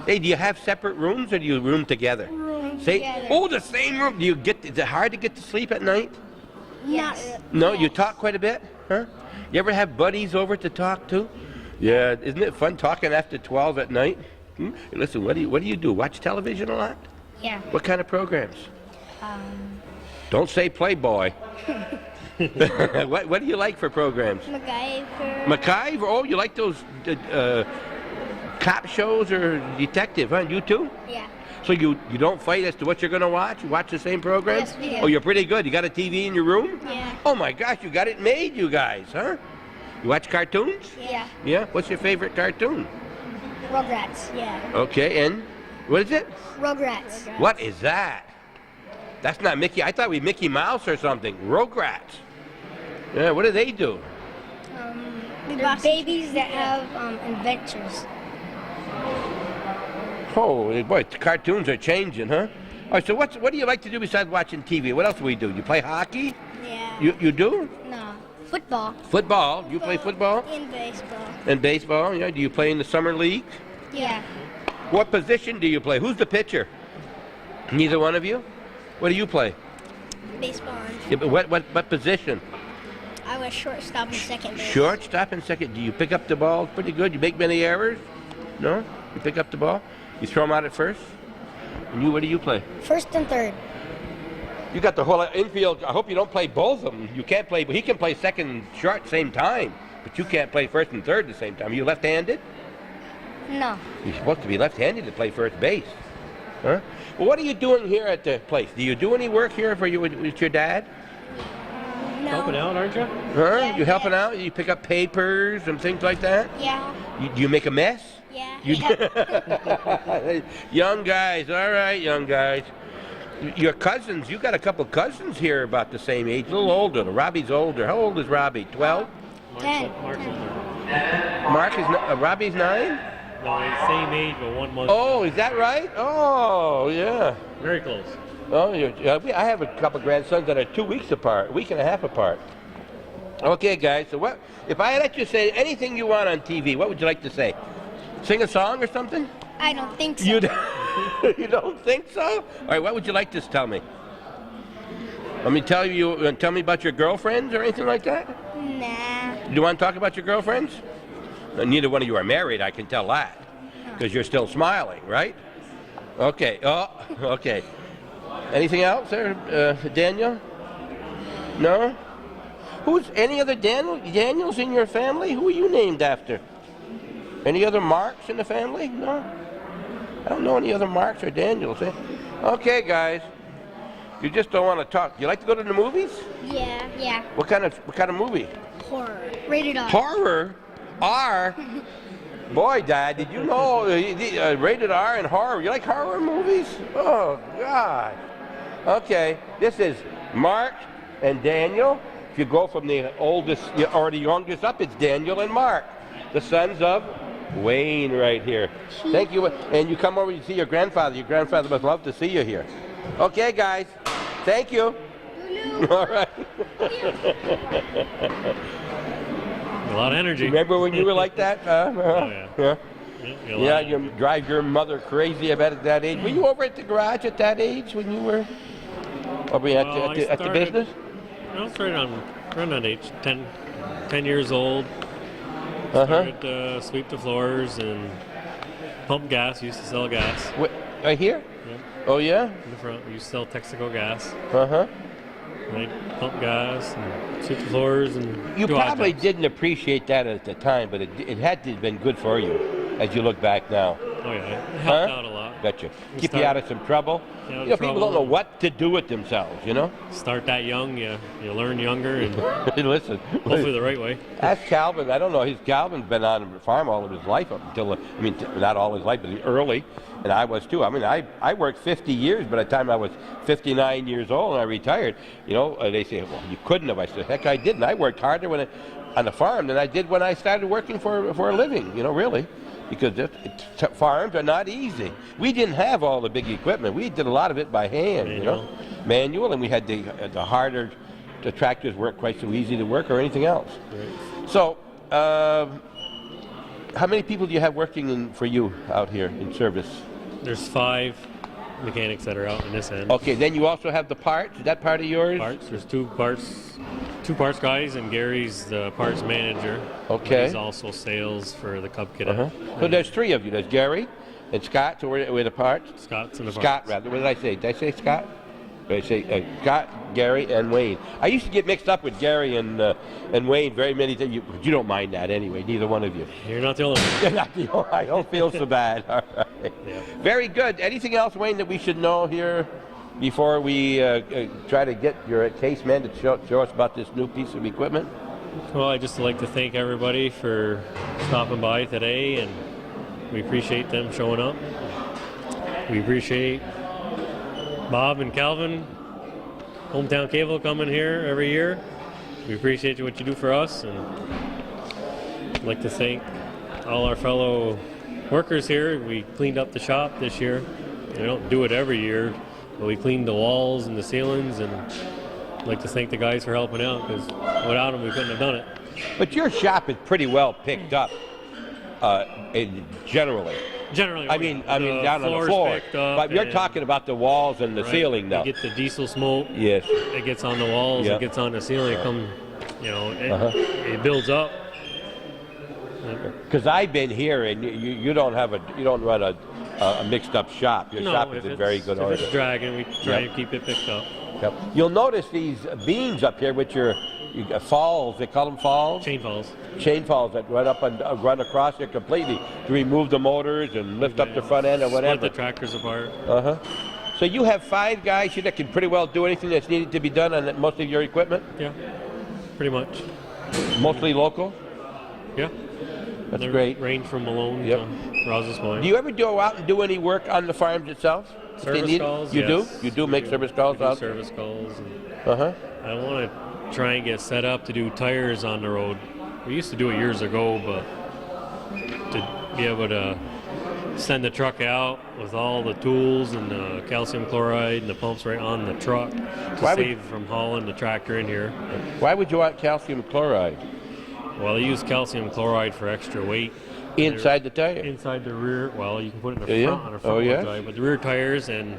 Hey, do you have separate rooms or do you room together? Room Say, together. oh, the same room. Is it hard to get to sleep at night? Yes. No, you talk quite a bit, huh? You ever have buddies over to talk to? Yeah, isn't it fun talking after 12 at night? Hmm? Hey, listen, what do you do? Watch television a lot? Yeah. What kind of programs? Don't say Playboy. What do you like for programs? MacGyver. MacGyver? Oh, you like those cop shows or detective, huh? You too? Yeah. So you don't fight as to what you're going to watch? You watch the same programs? Yes, we do. Oh, you're pretty good. You got a TV in your room? Yeah. Oh my gosh, you got it made, you guys, huh? You watch cartoons? Yeah. Yeah? What's your favorite cartoon? Rugrats. Yeah. Okay, and what is it? Rugrats. What is that? That's not Mickey. I thought we Mickey Mouse or something. Rugrats. Yeah, what do they do? They're babies that have adventures. Oh, boy, cartoons are changing, huh? All right, so what do you like to do besides watching TV? What else do we do? You play hockey? Yeah. You do? No. Football. Football? You play football? And baseball. And baseball, yeah. Do you play in the summer league? Yeah. What position do you play? Who's the pitcher? Neither one of you? What do you play? Baseball. Yeah, but what position? I was shortstop and second base. Shortstop and second. Do you pick up the ball pretty good? You make many errors? No? You pick up the ball? You throw them out at first? And what do you play? First and third. You got the whole infield. I hope you don't play both of them. You can't play, but he can play second short same time. But you can't play first and third at the same time. Are you left-handed? No. You're supposed to be left-handed to play first base. Huh? Well, what are you doing here at the place? Do you do any work here for you with your dad? No. Helping out, aren't you? Huh? Yeah, You helping yeah. out? You pick up papers and things like that? Yeah. Do you make a mess? Yeah. You young guys, all right, young guys. Your cousins, you got a couple cousins here about the same age, a little older. Robbie's older. How old is Robbie? 12? 10. Robbie's 9? No, he's same age, but 1 month. Oh, is that right? Oh, yeah. Very close. Oh, I have a couple grandsons that are 2 weeks apart, a week and a half apart. Okay, guys. So what? If I let you say anything you want on TV, what would you like to say? Sing a song or something? I don't think so. You don't think so? All right. What would you like to tell me? Let me tell you. Tell me about your girlfriends or anything like that. Nah. Do you want to talk about your girlfriends? Neither one of you are married. I can tell that because you're still smiling, right? Okay. Oh, okay. Anything else there, Daniel? No? Who's any other Daniels in your family? Who are you named after? Any other Marks in the family? No? I don't know any other Marks or Daniels. Eh? Okay, guys. You just don't want to talk. You like to go to the movies? Yeah. Yeah. What kind of movie? Horror. Rated R. Horror? R? Boy, Dad, did you know rated R and horror? You like horror movies? Oh, God. Okay, this is Mark and Daniel. If you go from the oldest or the youngest up, it's Daniel and Mark, the sons of Wayne right here. Thank you. And you come over to see your grandfather. Your grandfather must love to see you here. Okay, guys. Thank you. All right. A lot of energy. Remember when you were like that? Oh, yeah. Yeah, you drive your mother crazy, I bet, at that age. Were you over at the garage at that age when you were over at the business? I was around that age, 10 years old. Started to sweep the floors and pump gas. Used to sell gas. Right here? Yeah. Oh, yeah? In the front. We used to sell Texaco gas. Uh-huh. Right, pump gas and sweep the floors and You do odd probably jobs. didn't appreciate that at the time, but it had to have been good for you as you look back now. Oh, yeah. It helped out a lot. Betcha. We Keep you out of some trouble. Out of People don't trouble. know what to do with themselves, you know? Start that young, you learn younger, and Listen. hopefully the right way. Ask Calvin. I don't know. Calvin's been on the farm all of his life up until, not all his life, but early. And I was too. I worked 50 years by the time I was 59 years old and I retired. You know, they say, well, you couldn't have. I said, heck, I didn't. I worked harder on the farm than I did when I started working for a living, really. Because farms are not easy. We didn't have all the big equipment. We did a lot of it by hand, manual, and we had the harder. The tractors weren't quite so easy to work or anything else. Right. So, how many people do you have working for you out here in service? There's 5 mechanics that are out in this end. Okay, then you also have the parts. Is that part of yours? Parts. There's two parts guys, and Gary's the parts manager. Okay. But he's also sales for the Cub Cadet. So there's 3 of you. There's Gary and Scott. So we're the parts. Scott's in the Scott, parts. rather. What did I say? Did I say Scott? Did I say Scott, Gary, and Wayne? I used to get mixed up with Gary and Wayne very many times. You don't mind that anyway. Neither one of you. You're not the only one. You're not the only- I don't feel so bad. All right. Yeah. Very good. Anything else, Wayne, that we should know here before we try to get your case man to show us about this new piece of equipment? Well, I'd just like to thank everybody for stopping by today, and we appreciate them showing up. We appreciate Bob and Calvin, Hometown Cable, coming here every year. We appreciate what you do for us, and I'd like to thank all our fellow workers here. We cleaned up the shop this year. We don't do it every year, but we cleaned the walls and the ceilings, and I'd like to thank the guys for helping out, because without them we couldn't have done it. But your shop is pretty well picked up, generally. Generally, I mean down on the floor's floor. picked up, But you're and- talking about the walls and the Right. ceiling now. You get the diesel smoke. Yes. It gets on the walls. Yep. It gets on the ceiling. It builds up. Because I've been here, and you don't run a mixed up shop. Your shop is in very good order. If it's dragging, we try Yep. to keep it picked up. Yep. You'll notice these beams up here, which your You got falls, they call them falls? Chain falls. Chain falls that run up and run across here completely to remove the motors and lift up the front end or whatever. Split the tractors apart. Uh-huh. So you have 5 guys here that can pretty well do anything that's needed to be done on most of your equipment? Yeah, pretty much. Mostly local? Yeah. That's They great. Range from Malone Yep. to Rouse's Point. Do you ever go out and do any work on the farms itself? If they Service need it? calls, You yes. do? You do make service calls We do out? service calls. And Uh-huh. I want to try and get set up to do tires on the road. We used to do it years ago, but to be able to send the truck out with all the tools and the calcium chloride and the pumps right on the truck to Why would- save from hauling the tractor in here. Why would you want calcium chloride? Well, they use calcium chloride for extra weight. Inside the tire? Inside the rear, well, you can put it in the Yeah, front on a front oh, wheel yes? drive, but the rear tires and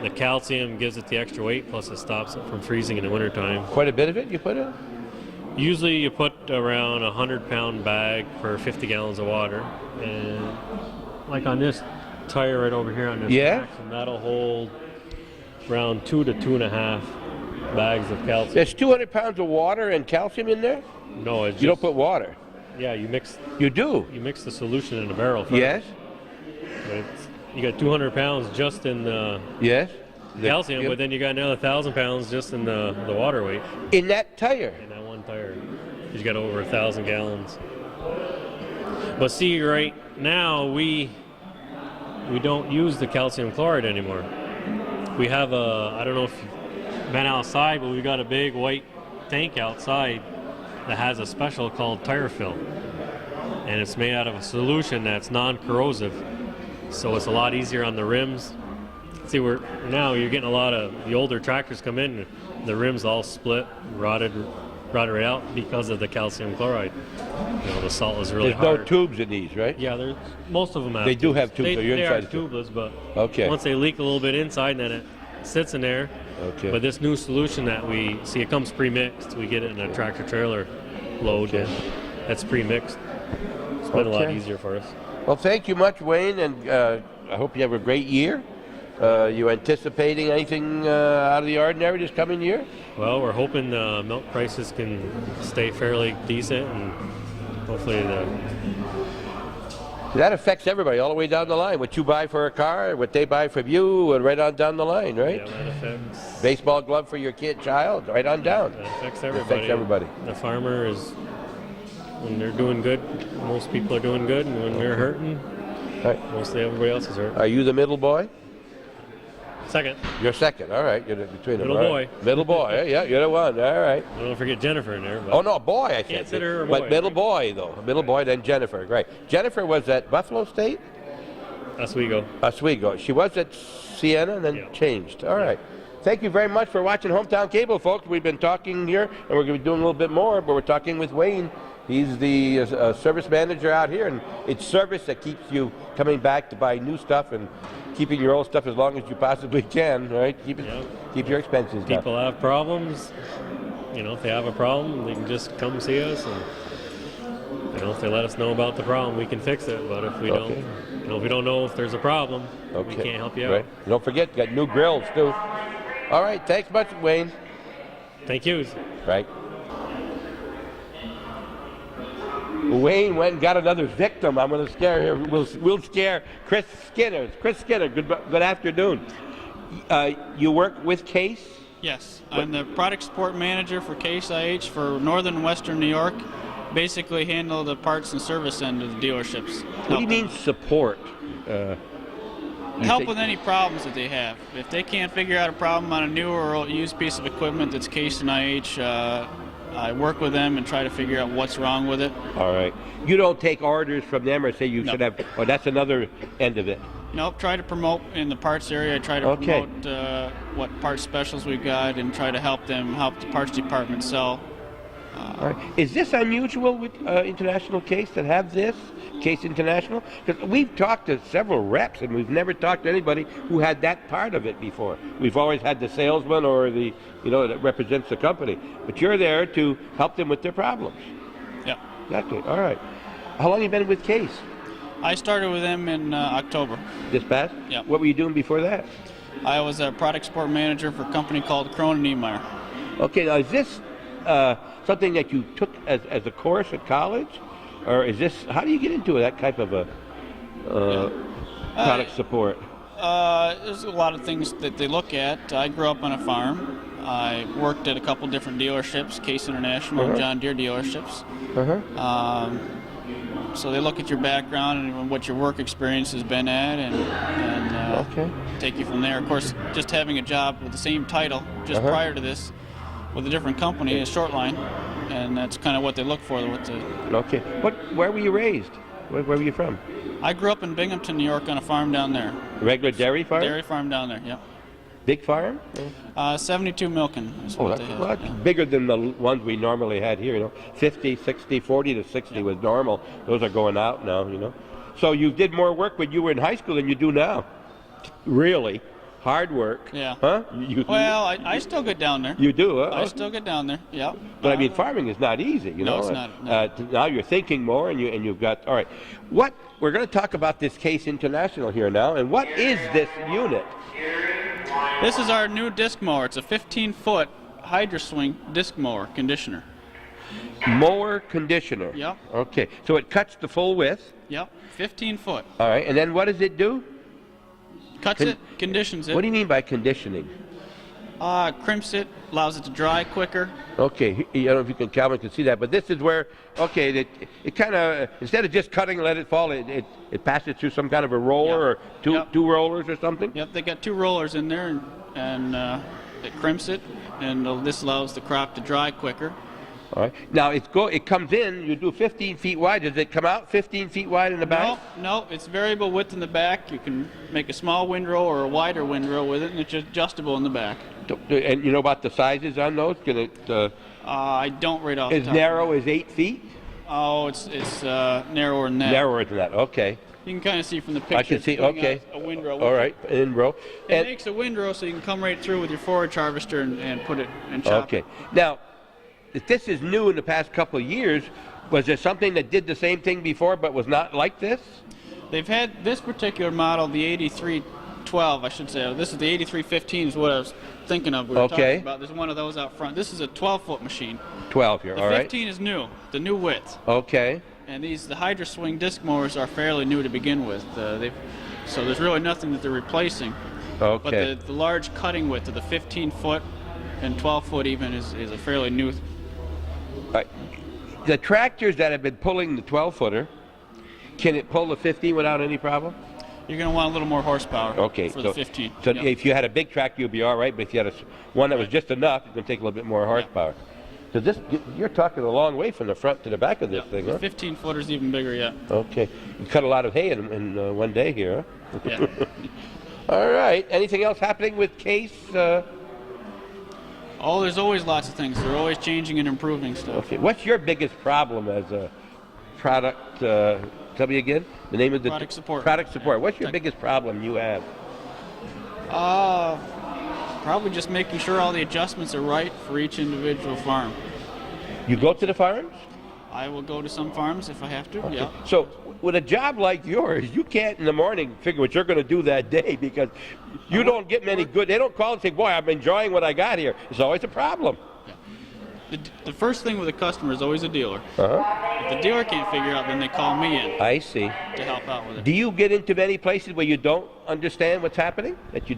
the calcium gives it the extra weight, plus it stops it from freezing in the wintertime. Quite a bit of it you put in? Usually you put around a 100-pound bag per 50 gallons of water, and like on this tire right over here on this Yeah? axle, that'll hold around 2 to 2.5 bags of calcium. There's 200 pounds of water and calcium in there? No, it's You don't just, put water? yeah, you mix You do? the solution in a barrel first. Yes? But you got 200 pounds just in the Yes? calcium, but then you got another 1,000 pounds just in the water weight In that tire? in that one tire. You got over 1,000 gallons. But see, right now we don't use the calcium chloride anymore. We have I don't know if you've been outside, but we got a big white tank outside that has a special called tire fill, and it's made out of a solution that's non-corrosive, so it's a lot easier on the rims. See, now you're getting a lot of the older tractors come in, the rims all split, rotted right out because of the calcium chloride. You know, the salt is really There's hard. no tubes in these, right? Yeah, most of them have. They do have tubes, so you're they inside are the tube. tubeless, but Okay. once they leak a little bit inside, then it sits in there. Okay. But this new solution that we see, it comes pre-mixed. We get it in a tractor trailer load, Okay. and that's pre-mixed. It's been a lot Okay. easier for us. Well, thank you much, Wayne, and I hope you have a great year. You anticipating anything out of the ordinary this coming year? Well, we're hoping the milk prices can stay fairly decent, and hopefully That affects everybody all the way down the line. What you buy for a car, what they buy from you, and right on down the line, right? yeah, that affects Baseball glove for your child, right on down. that affects It everybody. affects everybody. The farmer is, when they're doing good, most people are doing good, and when they're hurting, Right. mostly everybody else is hurt. Are you the middle boy? Second, You're second. All right. You're between them. Middle all right. boy. Middle boy. Yeah, you're the one. All right. don't forget Jennifer in there. But Oh no, boy. I said. Consider her a But boy. middle boy though. Middle boy, then Jennifer. Great. Jennifer was at Buffalo State. Oswego. Oswego. She was at Siena and then Yeah. changed. All right. Thank you very much for watching Hometown Cable, folks. We've been talking here, and we're going to be doing a little bit more, but we're talking with Wayne. He's the service manager out here, and it's service that keeps you coming back to buy new stuff and keeping your old stuff as long as you possibly can, right? Keep your expenses down. People have problems. You know, if they have a problem, they can just come see us, and you know, if they let us know about the problem, we can fix it. But if we don't, you know, if we don't know if there's a problem, we can't help you out. Right. Don't forget, you got new grills too. All right, thanks much, Wayne. Thank you. Right. Wayne went and got another victim. I'm going to scare him. We'll scare Chris Skinner. Chris Skinner, good afternoon. You work with Case? Yes, I'm the product support manager for Case IH for Northern and Western New York. Basically handle the parts and service end of the dealerships. What do you mean support? Help with any problems that they have. If they can't figure out a problem on a new or used piece of equipment that's Case and IH, I work with them and try to figure out what's wrong with it. All right. You don't take orders from them or say you should have, oh, that's another end of it. Nope, try to promote in the parts area. I try to promote what parts specials we've got and try to help the parts department sell. All right. Is this unusual with International Case that have this, Case International? Because we've talked to several reps and we've never talked to anybody who had that part of it before. We've always had the salesman or the, that represents the company. But you're there to help them with their problems. Yeah. Exactly. All right. How long have you been with Case? I started with them in October. This past? Yeah. What were you doing before that? I was a product support manager for a company called Krohn & Niemeyer. Okay, now is this something that you took as a course at college, or is this? How do you get into that type of a product support? There's a lot of things that they look at. I grew up on a farm. I worked at a couple different dealerships, Case International and John Deere dealerships. So they look at your background and what your work experience has been at, and take you from there. Of course, just having a job with the same title just prior to this with a different company, a short line, and that's kind of what they look for. Okay. Where were you raised? Where were you from? I grew up in Binghamton, New York, on a farm down there. A regular dairy farm? Dairy farm down there, yeah. Big farm? 72 milking is what they had. That's bigger than the ones we normally had here, 50, 60, 40 to 60 was normal. Those are going out now, So you did more work when you were in high school than you do now. Really? Hard work. Yeah. Huh? Well, I still get down there. You do, huh? I still get down there, yeah. But I mean, farming is not easy, No, it's not. No. Now you're thinking more, and you've got, all right. We're going to talk about this Case International here now, and what is this unit? This is our new disc mower. It's a 15-foot Hydro Swing disc mower conditioner. Mower conditioner. Yep. Okay, so it cuts the full width. Yep, 15 foot. All right, and then what does it do? Cuts it, conditions it. What do you mean by conditioning? Crimps it, allows it to dry quicker. Okay, I don't know if Calvin can see that, but this is where, it kind of, instead of just cutting and let it fall, it passes through some kind of a roller or two rollers or something? Yep, they got two rollers in there, and it crimps it, and this allows the crop to dry quicker. All right. Now it comes in. You do 15 feet wide. Does it come out 15 feet wide in the back? No. It's variable width in the back. You can make a small windrow or a wider windrow with it, and it's adjustable in the back. And you know about the sizes on those? Can it? I don't right off. As narrow as 8 feet? Oh, it's narrower than that. Narrower than that. Okay. You can kind of see from the picture. I can see. Okay. A windrow. All right. Windrow. It makes a windrow so you can come right through with your forage harvester and put it and chop. Okay. Now, if this is new in the past couple of years, was there something that did the same thing before but was not like this? They've had this particular model, the 8312, I should say. This is the 8315 is what I was thinking of. We were talking about. There's one of those out front. This is a 12-foot machine. 12 here, all right. The 15 is new, the new width. Okay. And the Hydro Swing disc mowers are fairly new to begin with. So there's really nothing that they're replacing. Okay. But the large cutting width of the 15-foot and 12-foot even is a fairly new. Right. The tractors that have been pulling the 12-footer, can it pull the 15 without any problem? You're going to want a little more horsepower for the 15. So if you had a big tractor, you'd be all right, but if you had one that was just enough, it's going to take a little bit more horsepower. So you're talking a long way from the front to the back of this thing, huh? The 15-footer's even bigger, yeah. Okay. You cut a lot of hay in one day here, huh? Yeah. All right. Anything else happening with Case? Oh, there's always lots of things. They're always changing and improving stuff. Okay. What's your biggest problem as a product? Tell me again the name of the product support. Product support. What's your biggest problem you have? Probably just making sure all the adjustments are right for each individual farm. You go to the farms? I will go to some farms if I have to. Okay. Yeah. So with a job like yours, you can't in the morning figure what you're going to do that day because you don't get many good. They don't call and say, "Boy, I'm enjoying what I got here." It's always a problem. Yeah. The first thing with a customer is always a dealer. Uh-huh. If the dealer can't figure out, then they call me in. I see. To help out with it. Do you get into many places where you don't understand what's happening? That you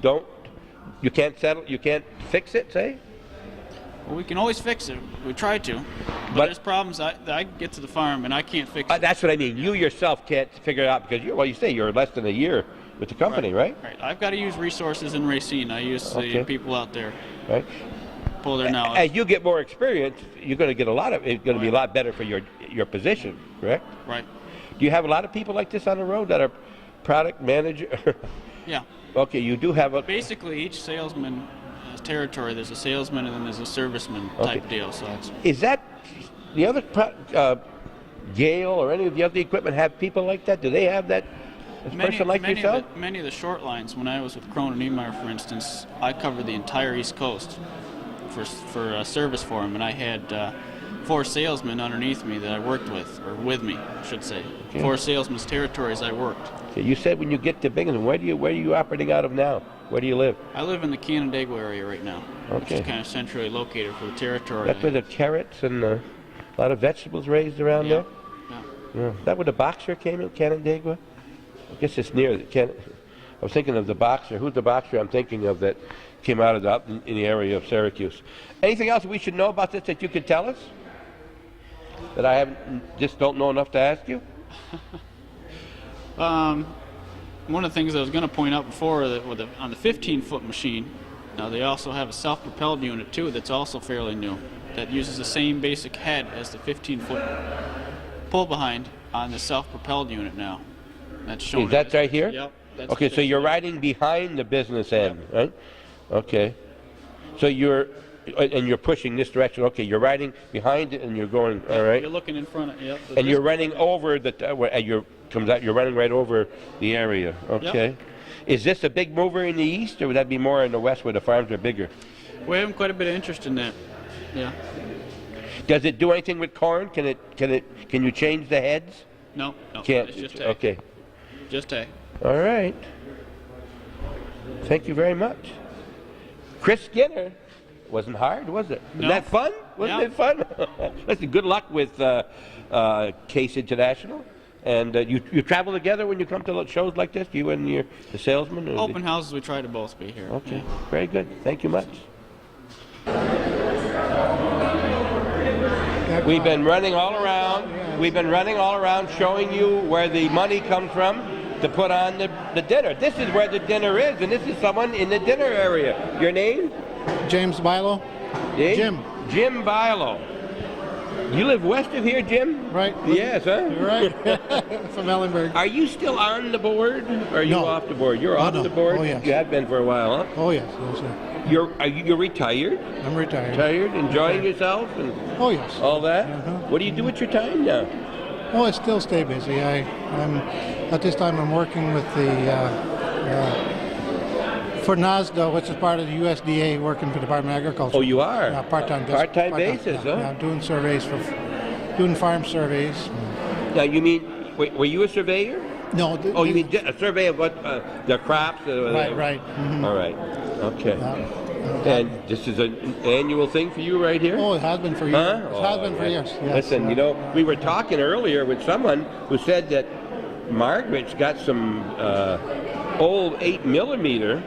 can't settle, you can't fix it, say? Well, we can always fix it. We try to. But there's problems I get to the farm and I can't fix it. That's what I mean. You yourself can't figure it out because you say you're less than a year with the company, right? Right. I've got to use resources in Racine. I use the people out there. Right. Pull their knowledge. As you get more experience, you're going to get it's going to be a lot better for your position, correct? Right. Do you have a lot of people like this on the road that are product manager? Yeah. Okay, you do have Basically, each salesman territory, there's a salesman and then there's a serviceman type deal. So is that the other Gale or any of the other equipment have people like that? Do they have that person like yourself? Many of the short lines, when I was with Krohn and Niemeyer, for instance, I covered the entire East Coast for service for them, and I had 4 salesmen underneath me that I worked with, or with me, I should say. Okay. 4 salesmen's territories I worked. Okay, you said when you get to Binghamton, where are you operating out of now? Where do you live? I live in the Canandaigua area right now, which Okay. is kind of centrally located for the territory. That's where the carrots and a lot of vegetables raised around Yeah. there? Yeah. Is that where the boxer came in, Canandaigua? I guess it's near I was thinking of the boxer. Who's the boxer I'm thinking of that came out of up in the area of Syracuse? Anything else we should know about this that you could tell us? That I just don't know enough to ask you? One of the things I was going to point out before, that on the 15-foot machine, now they also have a self-propelled unit too that's also fairly new, that uses the same basic head as the 15-foot pull behind on the self-propelled unit now. That's shown. Is that right here? Yep. That's Okay, so you're riding behind the business end, right? Okay. So you're pushing this direction. Okay, you're riding behind it and you're going, all right? You're looking in front of, yep. And you're running over you're running right over the area. Okay. Yep. Is this a big mover in the east, or would that be more in the west where the farms are bigger? We're having quite a bit of interest in that. Yeah. Does it do anything with corn? Can you change the heads? No, Can't. it's just hay. Okay. Just hay. All right. Thank you very much. Chris Skinner. Wasn't hard, was it? No. Was that fun? Wasn't Yeah. it fun? Listen, good luck with Case International. And you travel together when you come to shows like this, you and the salesman? Or Open houses, we try to both be here. Okay, very good. Thank you much. We've been running all around. We've been running all around showing you where the money comes from to put on the dinner. This is where the dinner is, and this is someone in the dinner area. Your name? James Bilo. Dave? Jim. Jim Bilo. You live west of here, Jim? Right. Yes, huh? You're right. From Ellenburg. Are you still on the board, or are you No. off the board? You're off no. the board? Oh, yes. You have been for a while, huh? Oh, yes. Yes, sir. You're retired? I'm retired. Retired? Enjoying yourself and Oh, yes. all that? Uh-huh. What do you do with your time now? Oh, I still stay busy. I'm at this time I'm working with for NASDA, which is part of the USDA, working for the Department of Agriculture. Oh, you are? Part-time. Part-time basis, huh? Yeah, doing surveys doing farm surveys. Now, you mean, were you a surveyor? No. Oh, you mean a survey of what, the crops? Right. Mm-hmm. All right, okay. And this is an annual thing for you right here? Oh, it has been for years. Huh? It has been for years. Yes. Listen, we were talking earlier with someone who said that Margaret's got some old 8mm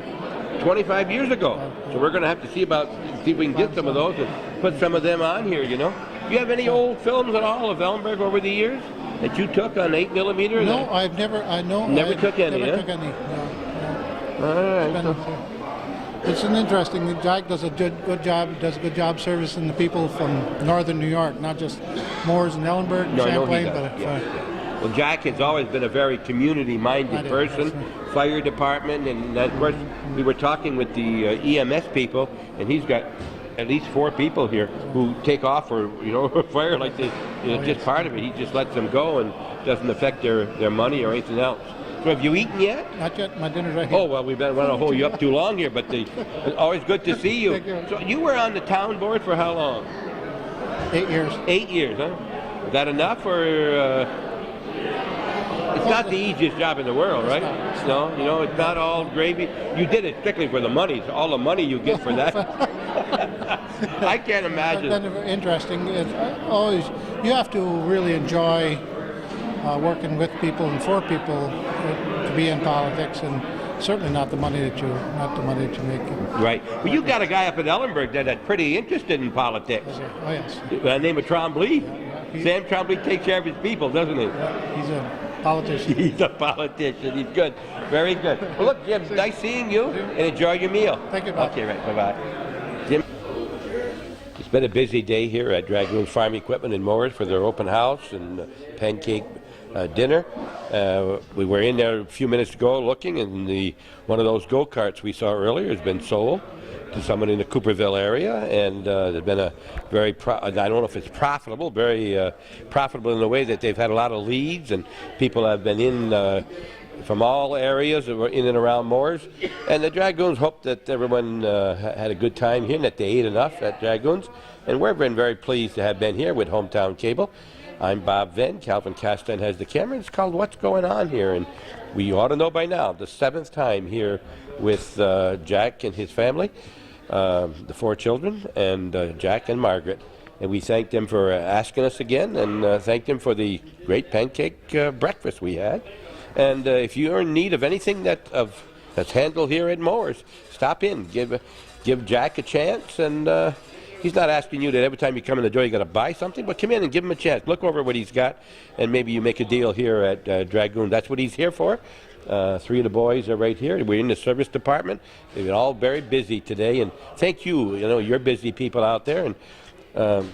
25 years ago. So we're going to have to see if we can get some of those and put some of them on here, Do you have any old films at all of Ellenburg over the years that you took on 8mm? No, I've never. Never took any, Never huh? took any. No. All right. It's an interesting. Jack does a good job. Does a good job servicing the people from northern New York, not just Moores and Ellenburg and No, I know he Champlain, does. but Yeah. Well, Jack has always been a very community-minded person, fire department, and of course, we were talking with the EMS people, and he's got at least 4 people here who take off for fire like this. Just part of it. He just lets them go and doesn't affect their money or anything else. So have you eaten yet? Not yet. My dinner's right here. Oh, well, we don't want to hold you up too long here, but it's always good to see you. So you were on the town board for how long? 8 years. 8 years, huh? Is that enough, or it's not the easiest job in the world, right? No, it's not all gravy. You did it strictly for the money. So all the money you get for that. I can't imagine. It's been interesting. It's always you have to really enjoy working with people and for people to be in politics, and certainly not the money that you make. Right. Well, you got a guy up at Ellenburg that's pretty interested in politics. Oh yes. By the name of Trombley. Sam Trombley takes care of his people, doesn't he? Yeah, he's a politician. He's a politician. He's good. Very good. Well, look, Jim, nice seeing you, and enjoy your meal. Thank you, Bob. Okay, right. Bye-bye. Jim. It's been a busy day here at Dragoon Farm Equipment in Morris for their open house and pancake dinner. We were in there a few minutes ago looking, and one of those go-karts we saw earlier has been sold to someone in the Cooperville area, and there's been a very, I don't know if it's profitable, very profitable in the way that they've had a lot of leads, and people have been in from all areas that were in and around Moores. And the Dragoons hope that everyone had a good time here and that they ate enough at Dragoons. And we've been very pleased to have been here with Hometown Cable. I'm Bob Venn. Calvin Castine has the camera. It's called What's Going On Here? And we ought to know by now, the 7th time here with Jack and his family, the 4 children, and Jack and Margaret. And we thank them for asking us again, and thank them for the great pancake breakfast we had. And if you're in need of anything that's handled here at Moores, stop in. Give Jack a chance, and he's not asking you that every time you come in the door you got to buy something, but come in and give him a chance. Look over what he's got, and maybe you make a deal here at Dragoon. That's what he's here for. 3 of the boys are right here. We're in the service department. They've been all very busy today, and thank you. You're busy people out there, and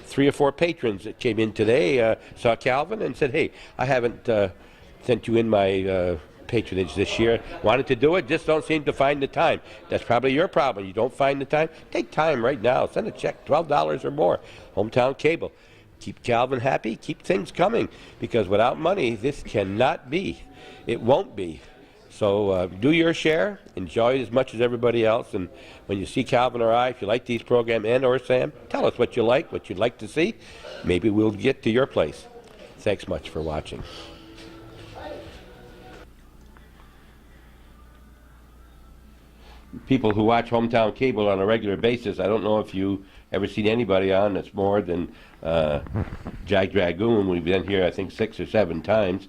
3 or 4 patrons that came in today saw Calvin and said, hey, I haven't sent you in my patronage this year. Wanted to do it, just don't seem to find the time. That's probably your problem. You don't find the time. Take time right now. Send a check, $12 or more. Hometown Cable. Keep Calvin happy. Keep things coming, because without money, this cannot be. It won't be. So do your share, enjoy it as much as everybody else, and when you see Calvin or I, if you like these programs and or Sam, tell us what you like, what you'd like to see. Maybe we'll get to your place. Thanks much for watching. People who watch Hometown Cable on a regular basis, I don't know if you ever seen anybody on that's more than Jack Dragoon. We've been here, I think, 6 or 7 times.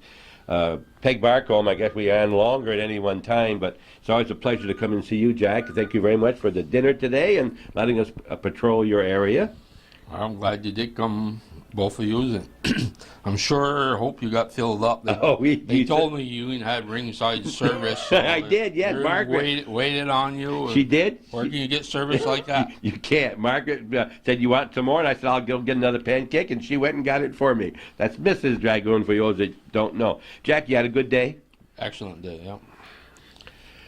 Peg Barcombe, I guess we are on longer at any one time, but it's always a pleasure to come and see you, Jack. Thank you very much for the dinner today and letting us patrol your area. I'm glad you did come, both of you. I'm sure, hope you got filled up. They told me you had ringside service. So I did, yes. Margaret waited on you. She did? Where can you get service like that? You can't. Margaret said, you want some more? And I said, I'll go get another pancake, and she went and got it for me. That's Mrs. Dragoon, for those that don't know. Jack, you had a good day? Excellent day, yeah.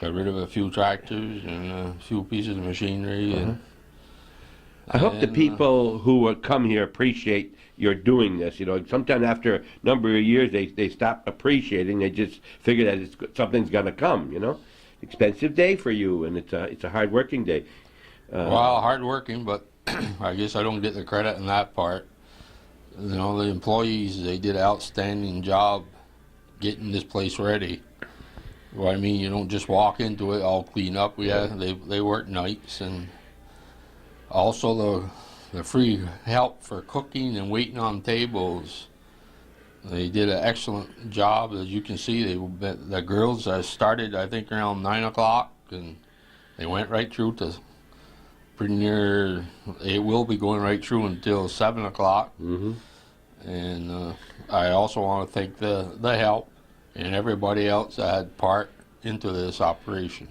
Got rid of a few tractors and a few pieces of machinery. I hope the people who come here appreciate you're doing this. Sometimes after a number of years, they stop appreciating. They just figure that something's going to come. Expensive day for you, and it's a hard working day. Well, hard working, but I guess I don't get the credit in that part. The employees, they did an outstanding job getting this place ready. Well, I mean, you don't just walk into it all clean up. They work nights, and also the free help for cooking and waiting on tables. They did an excellent job. As you can see, the girls started, I think, around 9 o'clock, and they went right through to pretty near, it will be going right through until 7 o'clock. Mm-hmm. And I also want to thank the help and everybody else that had part into this operation.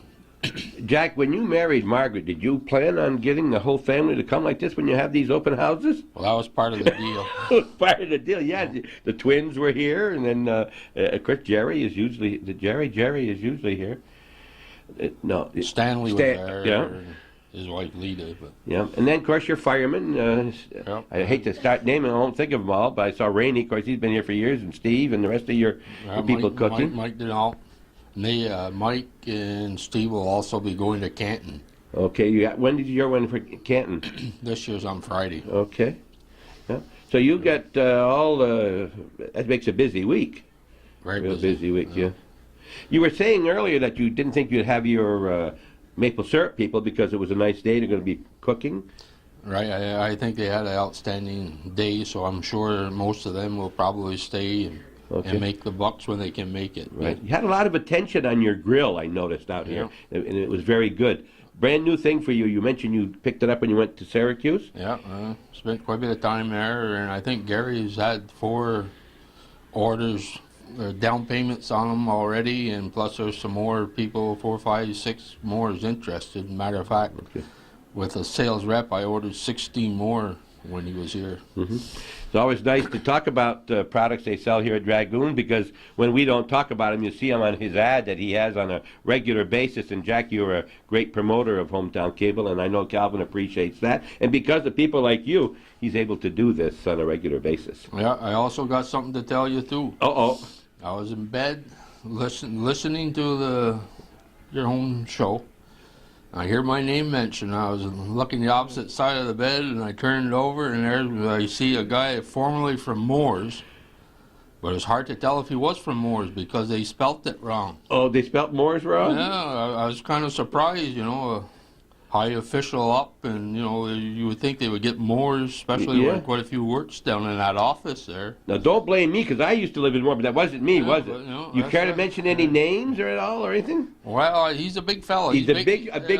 Jack, when you married Margaret, did you plan on getting the whole family to come like this when you have these open houses? Well, that was part of the deal. Part of the deal, yeah. The twins were here, and then, of course, Jerry is usually here. No, Stanley was there. Yeah. His wife Lita. But. Yeah, and then, of course, your firemen. Yep. I hate to start naming, I won't think of them all, but I saw Rainey, of course, he's been here for years, and Steve, and the rest of your people cooking. Mike did all. Mike and Steve will also be going to Canton. Okay, when did your one for Canton? This year's on Friday. Okay. Yeah. So you got that makes a busy week. Very busy week, yeah. You were saying earlier that you didn't think you'd have your maple syrup people because it was a nice day. They're going to be cooking. Right. I think they had an outstanding day, so I'm sure most of them will probably stay and make the bucks when they can make it. Right. You had a lot of attention on your grill, I noticed out here, and it was very good. Brand new thing for you. You mentioned you picked it up when you went to Syracuse. Yeah, spent quite a bit of time there, and I think Gary's had 4 orders, down payments on them already, and plus there's some more people, 4, 5, 6 more is interested. Matter of fact, with a sales rep, I ordered 16 more when he was here. Mm-hmm. It's always nice to talk about products they sell here at Dragoon, because when we don't talk about them, you see them on his ad that he has on a regular basis. And Jack, you're a great promoter of Hometown Cable, and I know Calvin appreciates that. And because of people like you, he's able to do this on a regular basis. Yeah, I also got something to tell you too. Uh-oh. I was in bed listening to your own show. I hear my name mentioned. I was looking the opposite side of the bed, and I turned over, and there I see a guy formerly from Moores. But it's hard to tell if he was from Moores because they spelt it wrong. Oh, they spelt Moores wrong? Yeah, I was kind of surprised, you know, a high official up, and, you know, you would think they would get Moores, especially Yeah. when quite a few works down in that office there. Now, don't blame me, because I used to live in Moore, but that wasn't me, Yeah, was but, it? you know, You that's care to right. mention any names or at all or anything? Well, he's a big fella. He's a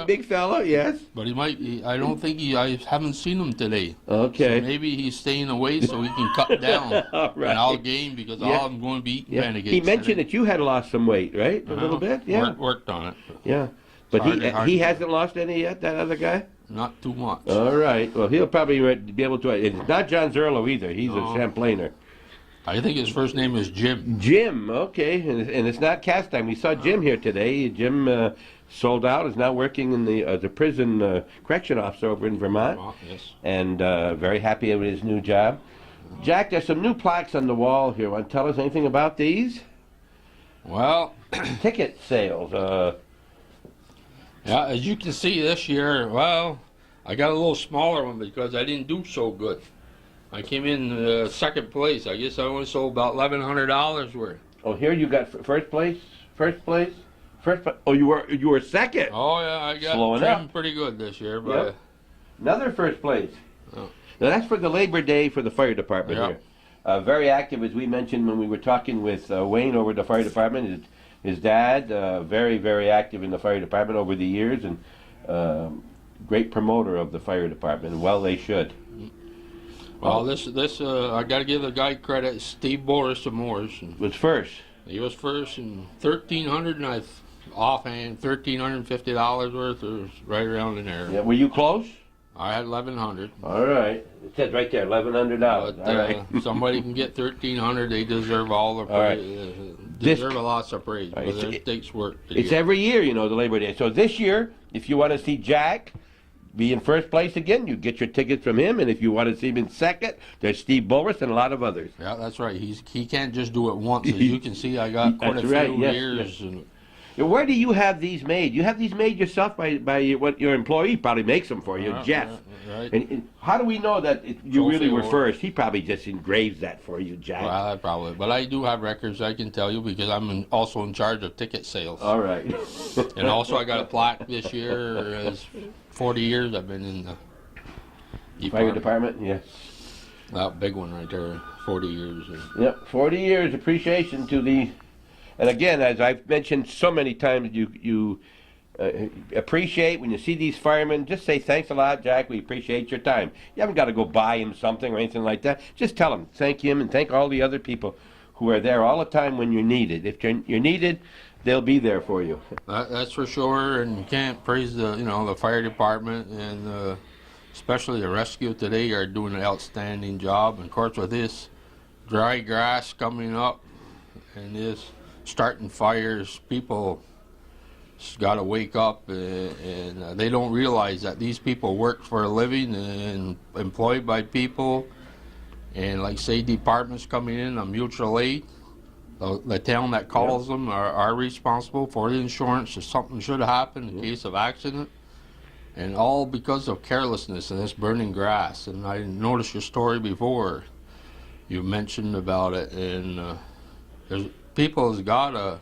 big fella, yes. But I don't think I haven't seen him today. Okay. So maybe he's staying away so he can cut down All right. and I'll gain because Yeah. I'm going to be eating Yeah. renegades. He mentioned today. that you had lost some weight, right? A little bit, yeah. Worked on it. Yeah. But Hard he to- hasn't lost any yet, that other guy? Not too much. All right. Well, he'll probably be able to. It's not John Zerlo either. He's a No. Champlainer. I think his first name is Jim. Jim, okay. And it's not cast time. We saw Jim here today. Jim sold out, is now working in the prison correction officer over in Vermont. Yes. And very happy with his new job. Jack, there's some new plaques on the wall here. Want to tell us anything about these? Well, ticket sales. Yeah, as you can see this year, well, I got a little smaller one because I didn't do so good. I came in second place. I guess I only sold about $1,100 worth. Oh, here you got first place. Oh, you were second. Oh yeah, I got Slowing trimmed up. pretty good this year, but Yep. Another first place. Oh. Now that's for the Labor Day for the fire department Yeah. here. Very active, as we mentioned when we were talking with Wayne over at the fire department. His dad, very, very active in the fire department over the years, and great promoter of the fire department. Well, they should. well, this I got to give the guy credit. Steve Boris of Moores Was first. He was first in 1,300, and I offhand $1,350 worth, or right around in there. Yeah, were you close? I had 1,100. All right. It says right there, $1,100. But All right. somebody can get 1,300. They deserve all the All right. praise. This- Deserve a lot of praise. All right, But it takes work. To It's get. every year, you know, the Labor Day. So this year, if you want to see Jack be in first place again, you get your tickets from him. And if you want to see him in second, there's Steve Boris and a lot of others. Yeah, that's right. He can't just do it once. As you can see, I got quite a That's few right, yes, years. yes. And Now, where do you have these made? You have these made yourself by what your employee probably makes them for you, Jeff. Right. And how do we know that you Trophy really were award. first? He probably just engraves that for you, Jack. Well, I probably, but I do have records. I can tell you because I'm also in charge of ticket sales. All right. And also, I got a plaque this year. As 40 years I've been in the Fire department, yeah. That big one right there. 40 years. Yep, 40 years appreciation to the. And again, as I've mentioned so many times, you appreciate when you see these firemen. Just say thanks a lot, Jack. We appreciate your time. You haven't got to go buy him something or anything like that. Just tell him, thank him, and thank all the other people who are there all the time when you're needed. If you're needed, they'll be there for you. That's for sure. And you can't praise the fire department and especially the rescue today are doing an outstanding job. And of course, with this dry grass coming up and this starting fires, people got to wake up, and they don't realize that these people work for a living and employed by people, and like say departments coming in on mutual aid, the town that calls them are responsible for the insurance if something should happen in case of accident, and all because of carelessness and this burning grass. And I noticed your story before, you mentioned about it, and there's people has got to,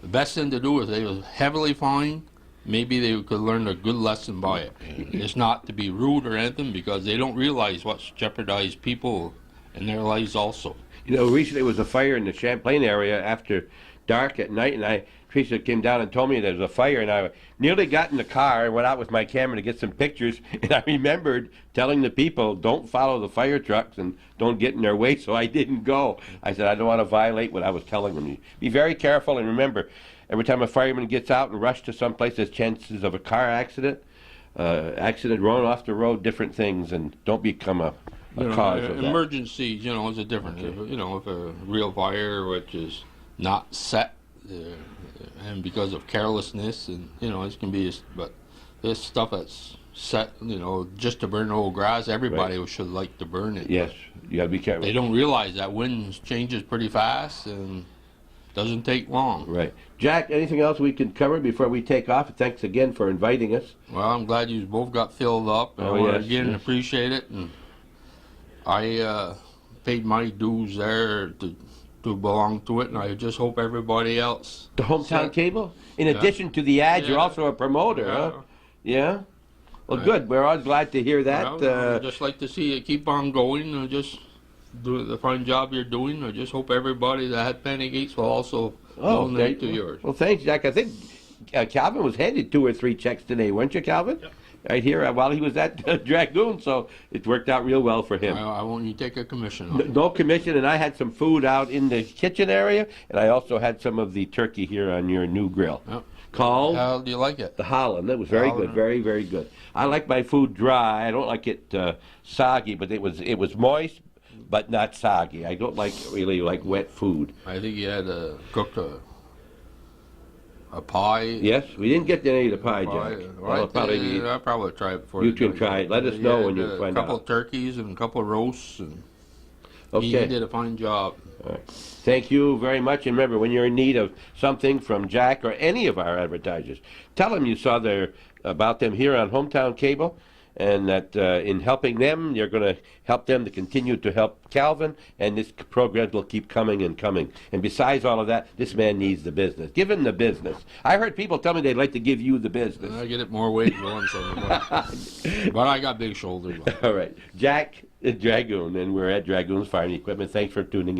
the best thing to do is they was heavily fined. Maybe they could learn a good lesson by it. It's not to be rude or anything because they don't realize what's jeopardized people and their lives also. Recently there was a fire in the Champlain area after dark at night, and Teresa came down and told me there was a fire, and I nearly got in the car and went out with my camera to get some pictures, and I remembered telling the people, don't follow the fire trucks and don't get in their way, so I didn't go. I said, I don't want to violate what I was telling them. Be very careful, and remember, every time a fireman gets out and rushes to someplace, there's chances of a car accident, rolling off the road, different things, and don't become a cause of that. Emergencies, is a difference. Okay. If a real fire which is not set, and because of carelessness, and it can be, but this stuff that's set, just to burn old grass, everybody should like to burn it. Yes, you got to be careful. They don't realize that wind changes pretty fast, and doesn't take long. Right. Jack, anything else we can cover before we take off? Thanks again for inviting us. Well, I'm glad you both got filled up. Oh, I want yes, to again yes. appreciate it. And I paid my dues there to belong to it, and I just hope everybody else. The hometown So- cable? In Yeah. addition to the ad, you're Yeah. also a promoter, huh? Yeah? Well, Right. good. We're always glad to hear that. Well, I'd just like to see it keep on going. And just do the fine job you're doing. I just hope everybody that had Penny Gates will also donate to yours. Well, thanks, Jack. I think Calvin was handed 2 or 3 checks today, weren't you, Calvin? Yep. Right here while he was at Dragoon, so it worked out real well for him. I won't even take a commission on it. No commission, and I had some food out in the kitchen area, and I also had some of the turkey here on your new grill. Yep. Called? How do you like it? The Holland. That was very good, very, very good. I like my food dry. I don't like it soggy, but it was moist, but not soggy. I don't really like wet food. I think you had cooked a pie. Yes, we didn't get any of the pie, Jack. Well, I'll probably try it before You can try it. Let us know when you find out. A couple out. of turkeys and a couple of roasts, and Okay. he did a fine job. All right. Thank you very much. And remember, when you're in need of something from Jack or any of our advertisers, tell them you saw about them here on Hometown Cable, and that in helping them, you're going to help them to continue to help Calvin, and this program will keep coming and coming. And besides all of that, this man needs the business. Give him the business. I heard people tell me they'd like to give you the business. I get it more weight than once, but I got big shoulders. All right. Jack Dragoon, and we're at Dragoon's Fire and Equipment. Thanks for tuning in.